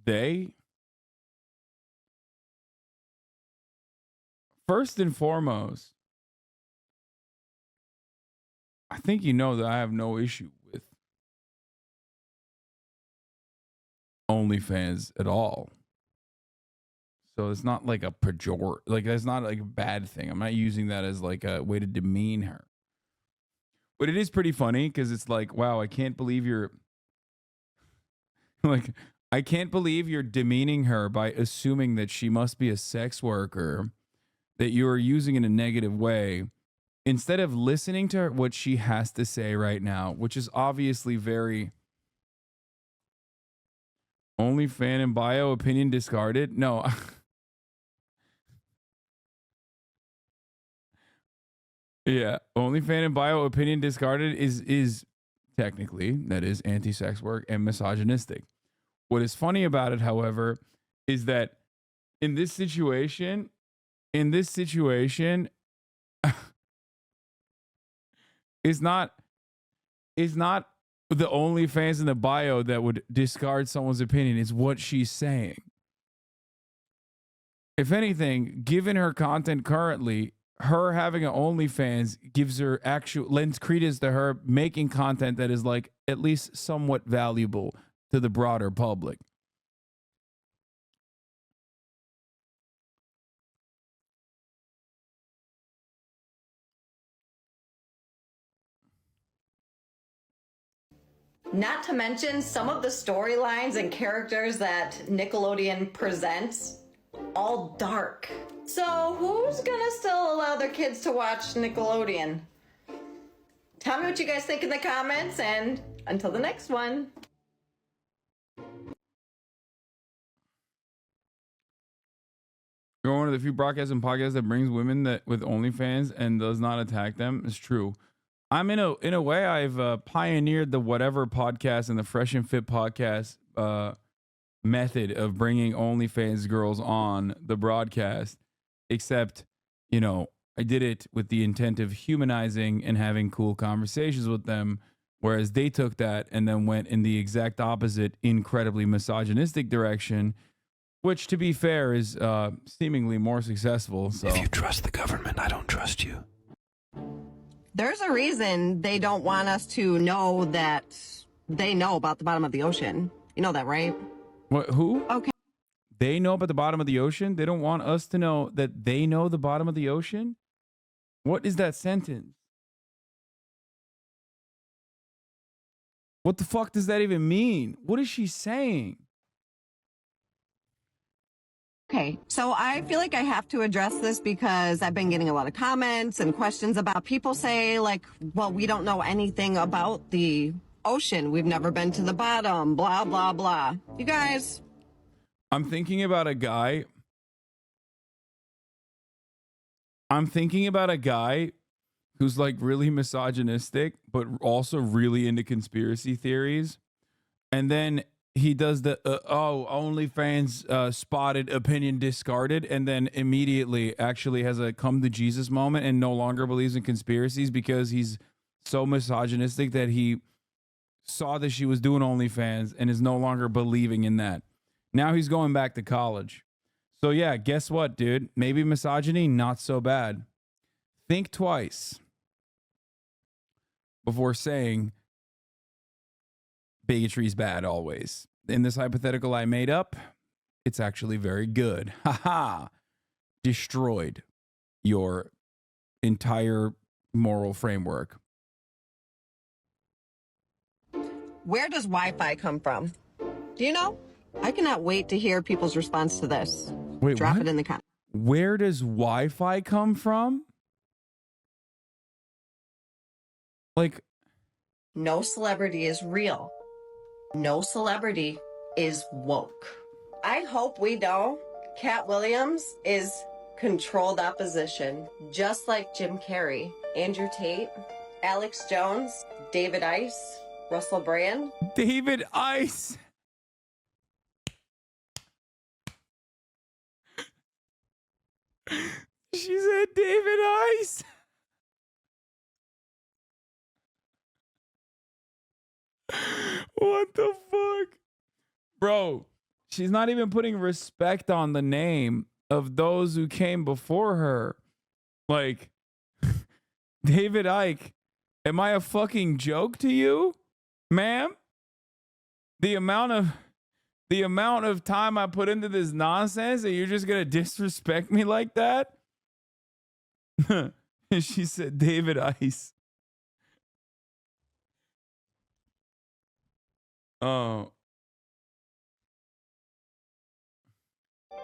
They? First and foremost, I think you know that I have no issue with OnlyFans at all. So it's not like a like that's not like a bad thing. I'm not using that as like a way to demean her. But it is pretty funny because it's like, wow, I can't believe you're like, I can't believe you're demeaning her by assuming that she must be a sex worker, that you are using in a negative way, instead of listening to her, what she has to say right now, which is obviously very OnlyFan and bio opinion discarded. No. Yeah, OnlyFan and bio opinion discarded is technically, that is anti-sex work and misogynistic. What is funny about it, however, is that in this situation, it's not the OnlyFans in the bio that would discard someone's opinion. It's what she's saying. If anything, given her content currently, her having an OnlyFans lends credence to her making content that is like at least somewhat valuable to the broader public. Not to mention some of the storylines and characters that Nickelodeon presents, all dark. So who's gonna still allow their kids to watch Nickelodeon? Tell me what you guys think in the comments, and until the next one. You're one of the few broadcasts and podcasts that brings women that with OnlyFans and does not attack them. It's true. I'm in a way, I've pioneered the whatever podcast and the Fresh and Fit podcast method of bringing OnlyFans girls on the broadcast. Except, you know, I did it with the intent of humanizing and having cool conversations with them, whereas they took that and then went in the exact opposite, incredibly misogynistic direction, which, to be fair, is seemingly more successful. So. If you trust the government, I don't trust you. There's a reason they don't want us to know that they know about the bottom of the ocean. You know that, right? What? Who? Okay. They know about the bottom of the ocean? They don't want us to know that they know the bottom of the ocean? What is that sentence? What the fuck does that even mean? What is she saying? Okay, so I feel like I have to address this because I've been getting a lot of comments and questions about people say, like, well, we don't know anything about the ocean. We've never been to the bottom, blah, blah, blah. You guys. I'm thinking about a guy. Who's like really misogynistic, but also really into conspiracy theories. And then he does the, OnlyFans spotted, opinion discarded, and then immediately actually has a come to Jesus moment and no longer believes in conspiracies because he's so misogynistic that he saw that she was doing OnlyFans and is no longer believing in that. Now he's going back to college. So yeah, guess what, dude? Maybe misogyny, not so bad. Think twice before saying bigotry's bad always. In this hypothetical I made up, it's actually very good. Haha. Destroyed your entire moral framework. Where does Wi-Fi come from? Do you know? I cannot wait to hear people's response to this. Wait, Drop what? it in the comments. Where does Wi-Fi come from? Like, No celebrity is real. No celebrity is woke. I hope we know Cat Williams is controlled opposition, just like Jim Carrey, Andrew Tate, Alex Jones, David Ice, Russell Brand. David Ice. She said David Ice. What the fuck? Bro, she's not even putting respect on the name of those who came before her. Like, David Icke, am I a fucking joke to you, ma'am? The amount of time I put into this nonsense and you're just gonna disrespect me like that? And she said David Ice. Oh.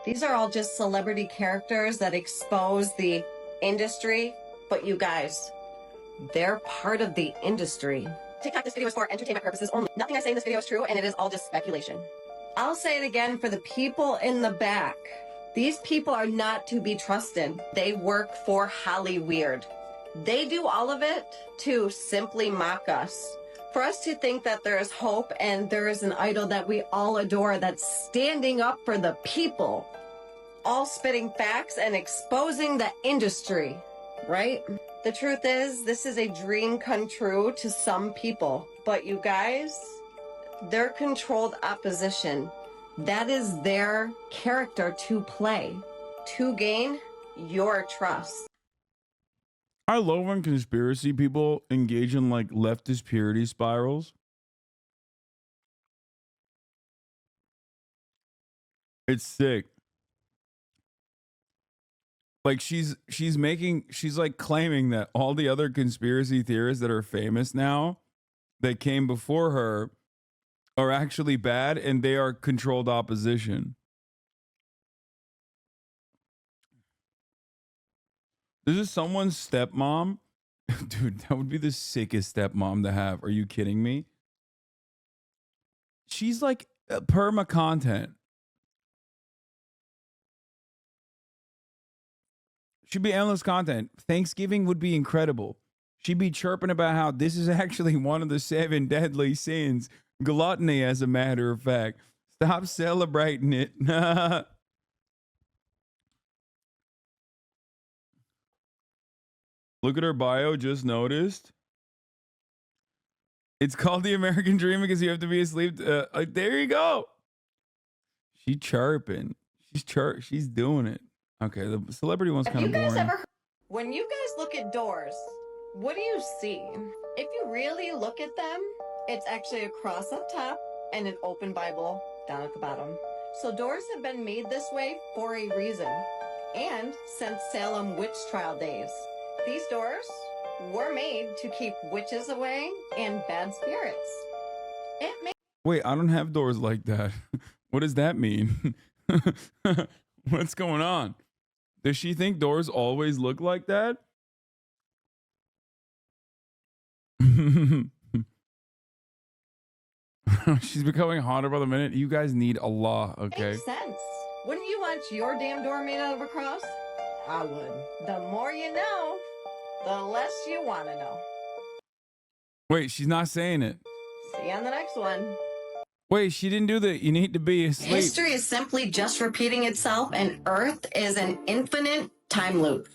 These are all just celebrity characters that expose the industry, but you guys, they're part of the industry. TikTok, this video is for entertainment purposes only. Nothing I say in this video is true, and it is all just speculation. I'll say it again for the people in the back. These people are not to be trusted. They work for Hollyweird. They do all of it to simply mock us. For us to think that there is hope and there is an idol that we all adore that's standing up for the people, all spitting facts and exposing the industry, right? The truth is, this is a dream come true to some people, but you guys, they're controlled opposition. That is their character to play, to gain your trust. I love when conspiracy people engage in like leftist purity spirals. It's sick. Like she's like claiming that all the other conspiracy theorists that are famous now that came before her are actually bad and they are controlled opposition. This is someone's stepmom. Dude, that would be the sickest stepmom to have. Are you kidding me? She's like perma content. She'd be endless content. Thanksgiving would be incredible. She'd be chirping about how this is actually one of the 7 deadly sins. Gluttony, as a matter of fact. Stop celebrating it. Look at her bio, just noticed. It's called the American Dream because you have to be asleep. There you go. She's chirping. She's doing it. Okay, the celebrity one's kind of boring. When you guys look at doors, what do you see? If you really look at them, it's actually a cross up top and an open Bible down at the bottom. So doors have been made this way for a reason. And since Salem witch trial days, these doors were made to keep witches away and bad spirits. Wait, I don't have doors like that. What does that mean? What's going on? Does she think doors always look like that? She's becoming hotter by the minute. You guys need Allah, okay? Makes sense. Wouldn't you want your damn door made out of a cross? I would. The more you know, the less you want to know. Wait, she's not saying it. See you on the next one. Wait, she didn't do the you need to be asleep. History is simply just repeating itself, and Earth is an infinite time loop.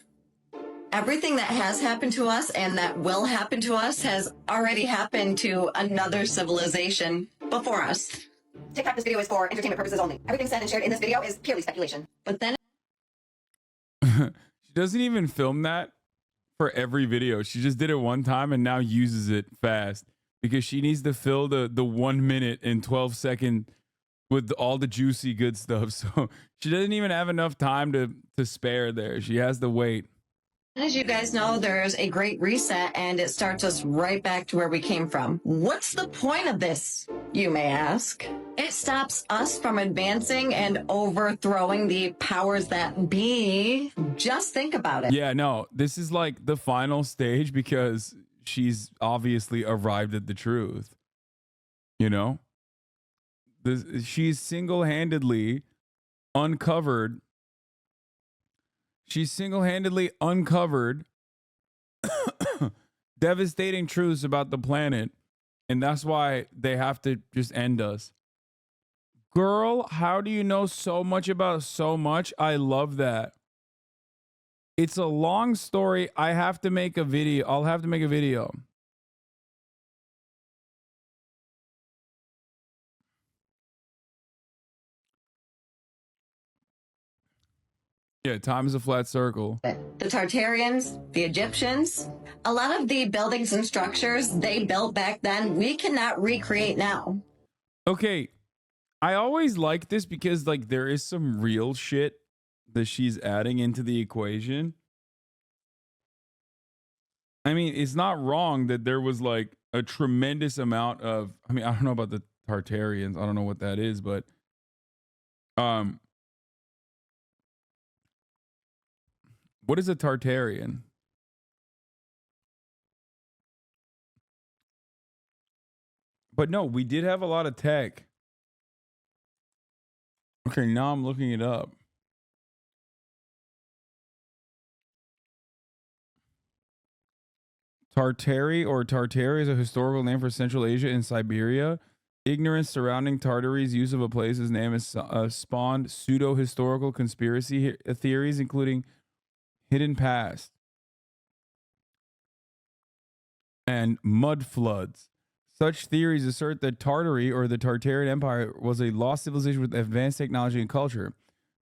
Everything that has happened to us and that will happen to us has already happened to another civilization before us. TikTok, this video is for entertainment purposes only. Everything said and shared in this video is purely speculation. But then She doesn't even film that for every video. She just did it one time and now uses it fast because she needs to fill the 1 minute and 12 second with all the juicy good stuff. So she doesn't even have enough time to spare there. She has to wait. as you guys know, there's a great reset and it starts us right back to where we came from. What's the point of this, you may ask? It stops us from advancing and overthrowing the powers that be. Just think about it. Yeah, no, this is like the final stage because she's obviously arrived at the truth. You know? She's single-handedly uncovered. She's single-handedly uncovered devastating truths about the planet. And that's why they have to just end us. Girl, how do you know so much about so much? I love that. It's a long story. I have to make a video. I'll have to make a video. Yeah, time is a flat circle. The Tartarians, the Egyptians, a lot of the buildings and structures they built back then, we cannot recreate now. Okay, I always like this because like there is some real shit that she's adding into the equation. I mean, it's not wrong that there was like a tremendous amount of, I mean, I don't know about the Tartarians. I don't know what that is, but what is a Tartarian? But no, we did have a lot of tech. Okay, now I'm looking it up. Tartary or Tartary is a historical name for Central Asia and Siberia. Ignorance surrounding Tartary's use of a place's name has spawned pseudo-historical conspiracy theories, including hidden past and mud floods. Such theories assert that Tartary or the Tartarian Empire was a lost civilization with advanced technology and culture.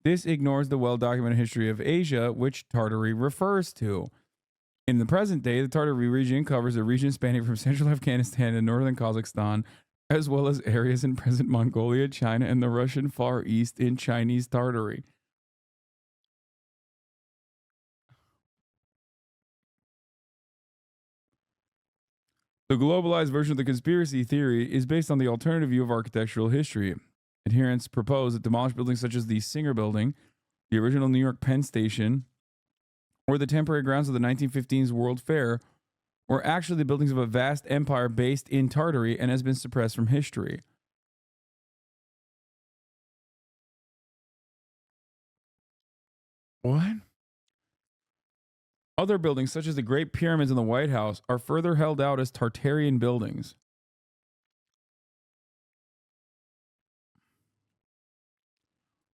This ignores the well-documented history of Asia, which Tartary refers to. In the present day, the Tartary region covers a region spanning from central Afghanistan to northern Kazakhstan, as well as areas in present Mongolia, China, and the Russian Far East in Chinese Tartary. The globalized version of the conspiracy theory is based on the alternative view of architectural history. Adherents propose that demolished buildings such as the Singer Building, the original New York Penn Station, or the temporary grounds of the 1915's World Fair were actually the buildings of a vast empire based in Tartary and has been suppressed from history. What? Other buildings, such as the Great Pyramids and the White House, are further held out as Tartarian buildings.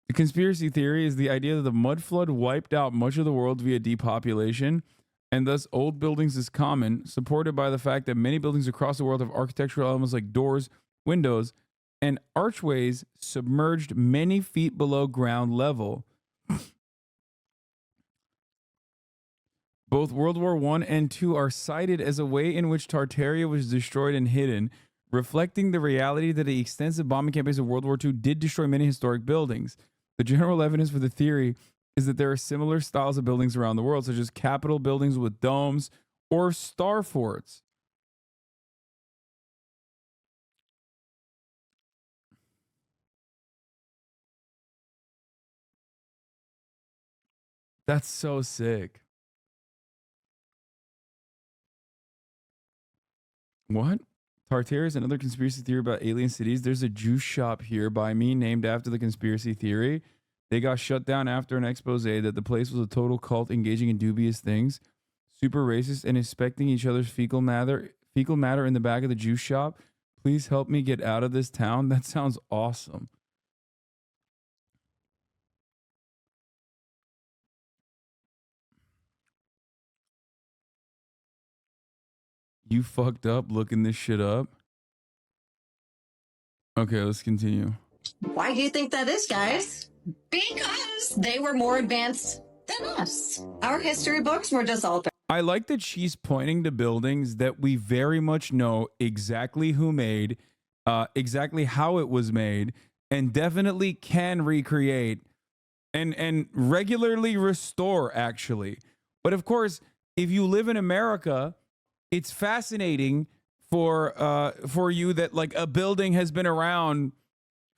The conspiracy theory is the idea that the mud flood wiped out much of the world via depopulation, and thus old buildings is common, supported by the fact that many buildings across the world have architectural elements like doors, windows, and archways submerged many feet below ground level. Both World War I and II are cited as a way in which Tartaria was destroyed and hidden, reflecting the reality that the extensive bombing campaigns of World War II did destroy many historic buildings. The general evidence for the theory is that there are similar styles of buildings around the world, such as Capitol buildings with domes or star forts. That's so sick. What? Tartare is another conspiracy theory about alien cities. There's a juice shop here by me named after the conspiracy theory. They got shut down after an expose that the place was a total cult engaging in dubious things, super racist, and inspecting each other's fecal matter in the back of the juice shop. Please help me get out of this town. That sounds awesome. You fucked up looking this shit up. Okay, let's continue. Why do you think that is, guys? Because they were more advanced than us. Our history books were just altered. I like that she's pointing to buildings that we very much know exactly who made, exactly how it was made, and definitely can recreate and regularly restore, actually. But of course, if you live in America, it's fascinating for you that like a building has been around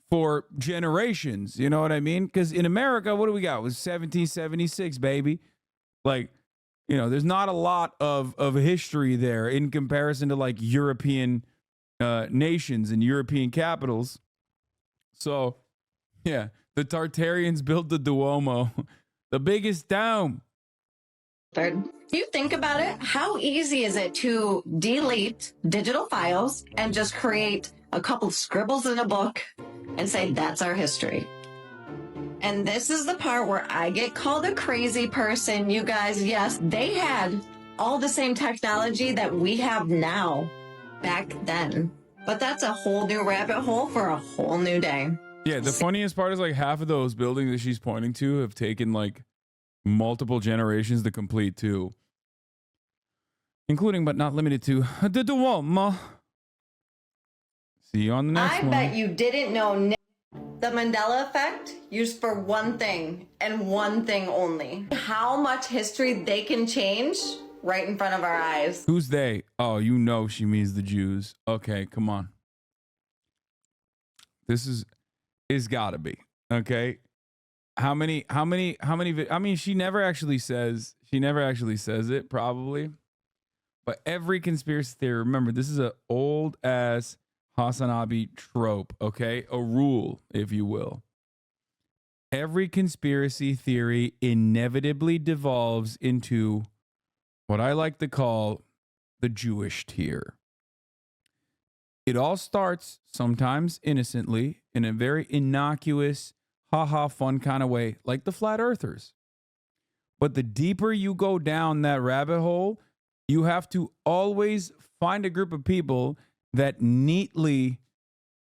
for generations. You know what I mean? Because in America, what do we got? It was 1776, baby. Like, you know, there's not a lot of history there in comparison to like European nations and European capitals. So, yeah, the Tartarians built the Duomo, the biggest dome. If you think about it, how easy is it to delete digital files and just create a couple scribbles in a book and say, that's our history? And this is the part where I get called a crazy person. You guys, yes, they had all the same technology that we have now back then. But that's a whole new rabbit hole for a whole new day. Yeah, the funniest part is like half of those buildings that she's pointing to have taken like multiple generations to complete too. Including but not limited to the Duomo. See you on the next one. I bet you didn't know the Mandela effect used for one thing and one thing only. How much history they can change right in front of our eyes. Who's they? Oh, you know she means the Jews. Okay, come on. This is gotta be. Okay. How many I mean, she never actually says it, probably. But every conspiracy theory, remember, this is an old ass Hasanabi trope, okay? A rule, if you will. Every conspiracy theory inevitably devolves into what I like to call the Jewish tier. It all starts sometimes innocently in a very innocuous, haha fun kind of way, like the flat earthers. But the deeper you go down that rabbit hole, you have to always find a group of people that neatly,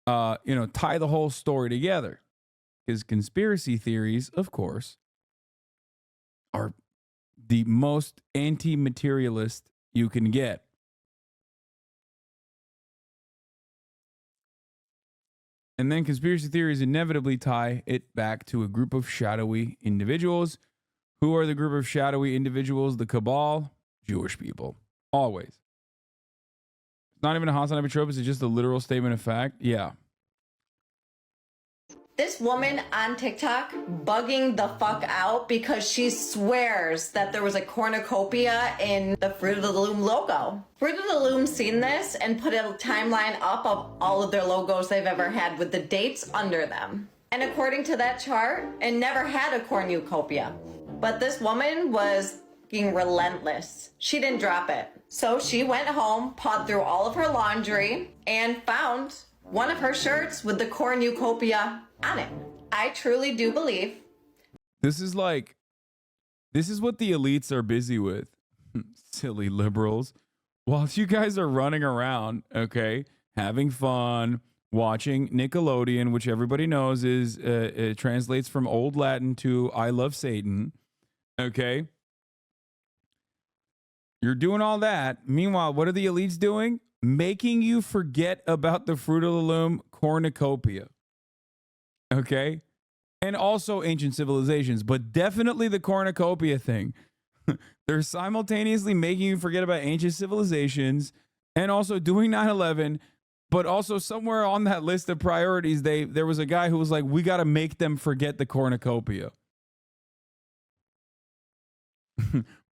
tie the whole story together. Because conspiracy theories, of course, are the most anti-materialist you can get. And then conspiracy theories inevitably tie it back to a group of shadowy individuals. Who are the group of shadowy individuals? The cabal, Jewish people. Always. It's not even a Hasanabi trope. It's just a literal statement of fact. Yeah. This woman on TikTok bugging the fuck out because she swears that there was a cornucopia in the Fruit of the Loom logo. Fruit of the Loom seen this and put a timeline up of all of their logos they've ever had with the dates under them. And according to that chart, it never had a cornucopia. But this woman was fucking relentless. She didn't drop it. So she went home, pawed through all of her laundry, and found one of her shirts with the cornucopia on it. I truly do believe. This is what the elites are busy with. Silly liberals. While you guys are running around, okay, having fun, watching Nickelodeon, which everybody knows is it translates from Old Latin to I love Satan. Okay. You're doing all that. Meanwhile, what are the elites doing? making you forget about the Fruit of the Loom cornucopia. Okay? And also ancient civilizations, but definitely the cornucopia thing. They're simultaneously making you forget about ancient civilizations and also doing 9/11, but also somewhere on that list of priorities, there was a guy who was like, we got to make them forget the cornucopia.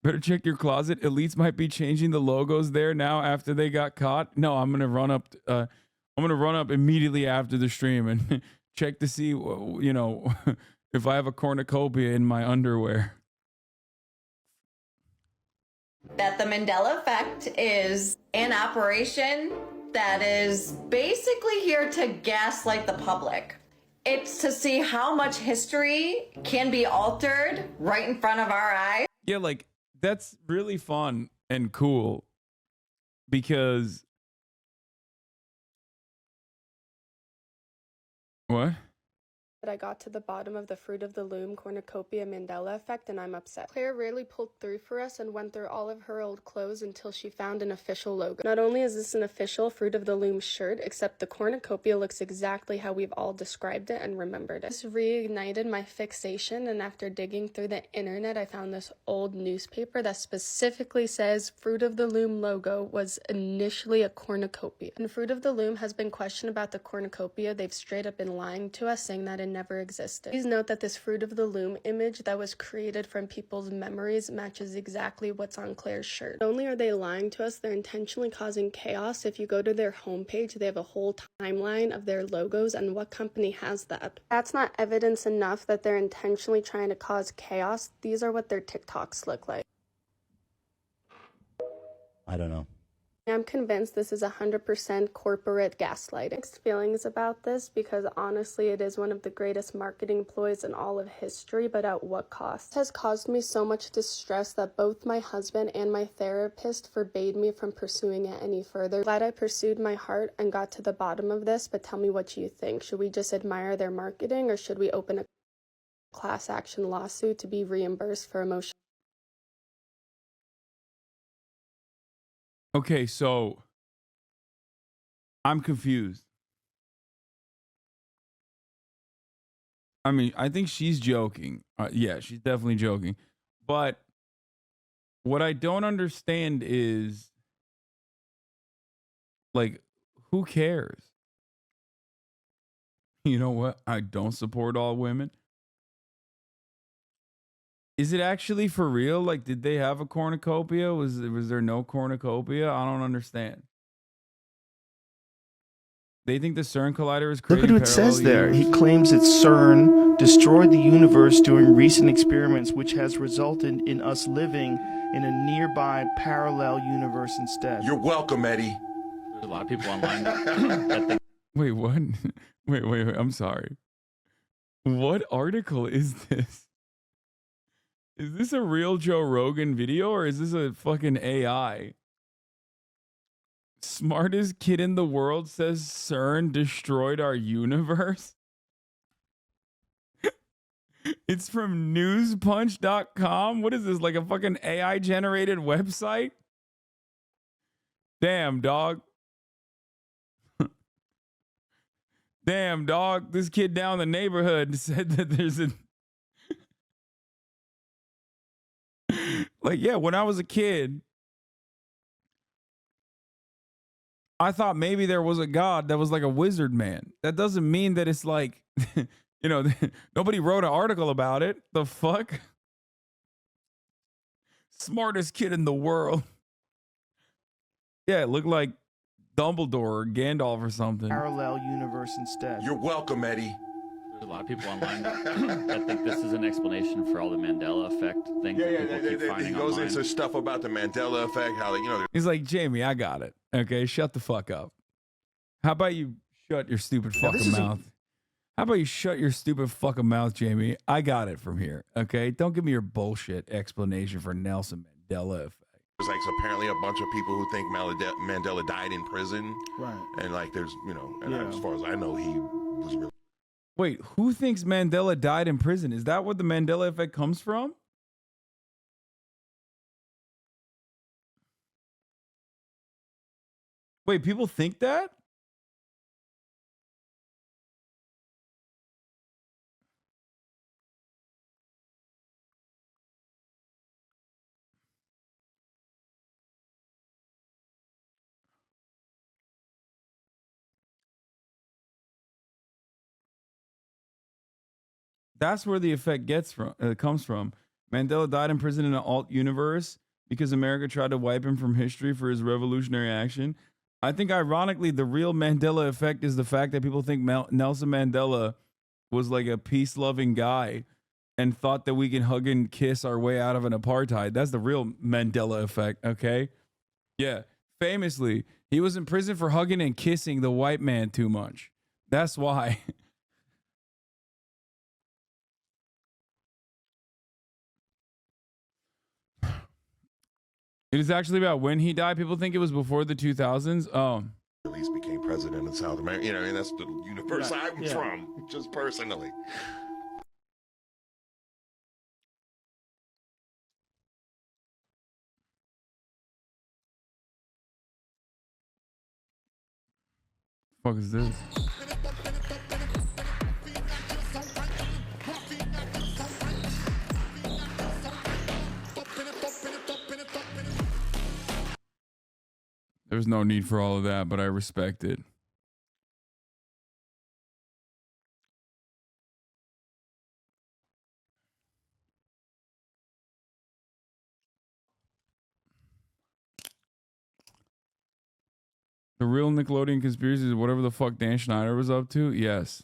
Better check your closet. Elites might be changing the logos there now after they got caught. No, I'm gonna run up. I'm gonna run up immediately after the stream and check to see, if I have a cornucopia in my underwear. That the Mandela effect is an operation that is basically here to gaslight the public. It's to see how much history can be altered right in front of our eyes. Yeah, like, that's really fun and cool because... What? That I got to the bottom of the Fruit of the Loom cornucopia Mandela effect, and I'm upset. Claire really pulled through for us and went through all of her old clothes until she found an official logo. Not only is this an official Fruit of the Loom shirt, except the cornucopia looks exactly how we've all described it and remembered it. This reignited my fixation, and after digging through the internet, I found this old newspaper that specifically says Fruit of the Loom logo was initially a cornucopia. And Fruit of the Loom has been questioned about the cornucopia. They've straight up been lying to us, saying that it never existed. Please note that this Fruit of the Loom image that was created from people's memories matches exactly what's on Claire's shirt. Not only are they lying to us, they're intentionally causing chaos. If you go to their homepage, they have a whole timeline of their logos and what company has that. That's not evidence enough that they're intentionally trying to cause chaos. These are what their TikToks look like. I don't know. I'm convinced this is 100% corporate gaslighting. Mixed feelings about this because honestly it is one of the greatest marketing ploys in all of history, but at what cost? It has caused me so much distress that both my husband and my therapist forbade me from pursuing it any further. Glad I pursued my heart and got to the bottom of this, but tell me what you think. Should we just admire their marketing, or should we open a class action lawsuit to be reimbursed for emotional? Okay, so I'm confused. I mean, I think she's joking. Yeah, she's definitely joking. But what I don't understand is, like, who cares? You know what? I don't support all women. Is it actually for real? Like, did they have a cornucopia? Was there no cornucopia? I don't understand. They think the CERN collider is Look creating at what it says there. universes? He claims that CERN destroyed the universe during recent experiments, which has resulted in us living in a nearby parallel universe instead. You're welcome, Eddie. There's a lot of people online that think. Wait, what? Wait. I'm sorry. What article is this? Is this a real Joe Rogan video or is this a fucking AI? Smartest kid in the world says CERN destroyed our universe. It's from newspunch.com. What is this, like a fucking AI generated website? Damn, dog. Damn, dog. This kid down the neighborhood said that there's a... Like, yeah, when I was a kid, I thought maybe there was a god that was like a wizard man. That doesn't mean that it's like, nobody wrote an article about it. The fuck? Smartest kid in the world. Yeah, it looked like Dumbledore or Gandalf or something. Parallel universe instead. You're welcome, Eddie. There's a lot of people online that think this is an explanation for all the Mandela effect things that people keep finding He goes online. into stuff about the Mandela effect, how they, He's like, Jamie, I got it. Okay, shut the fuck up. How about you shut your stupid fucking mouth? How about you shut your stupid fucking mouth, Jamie? I got it from here. Okay, don't give me your bullshit explanation for Nelson Mandela effect. There's like apparently a bunch of people who think Mandela died in prison. Right. And like there's, and as far as I know, he was really... Wait, who thinks Mandela died in prison? Is that what the Mandela effect comes from? Wait, people think that? That's where the effect comes from. Mandela died in prison in an alt universe because America tried to wipe him from history for his revolutionary action. I think, ironically, the real Mandela effect is the fact that people think Nelson Mandela was like a peace-loving guy and thought that we can hug and kiss our way out of an apartheid. That's the real Mandela effect, okay? Yeah. Famously, he was in prison for hugging and kissing the white man too much. That's why. It is actually about when he died. People think it was before the 2000s. At least became president of South America. You know, and that's the universe I'm Yeah. from, just personally. Fuck is this? There's no need for all of that, but I respect it. The real Nickelodeon conspiracy is whatever the fuck Dan Schneider was up to. Yes.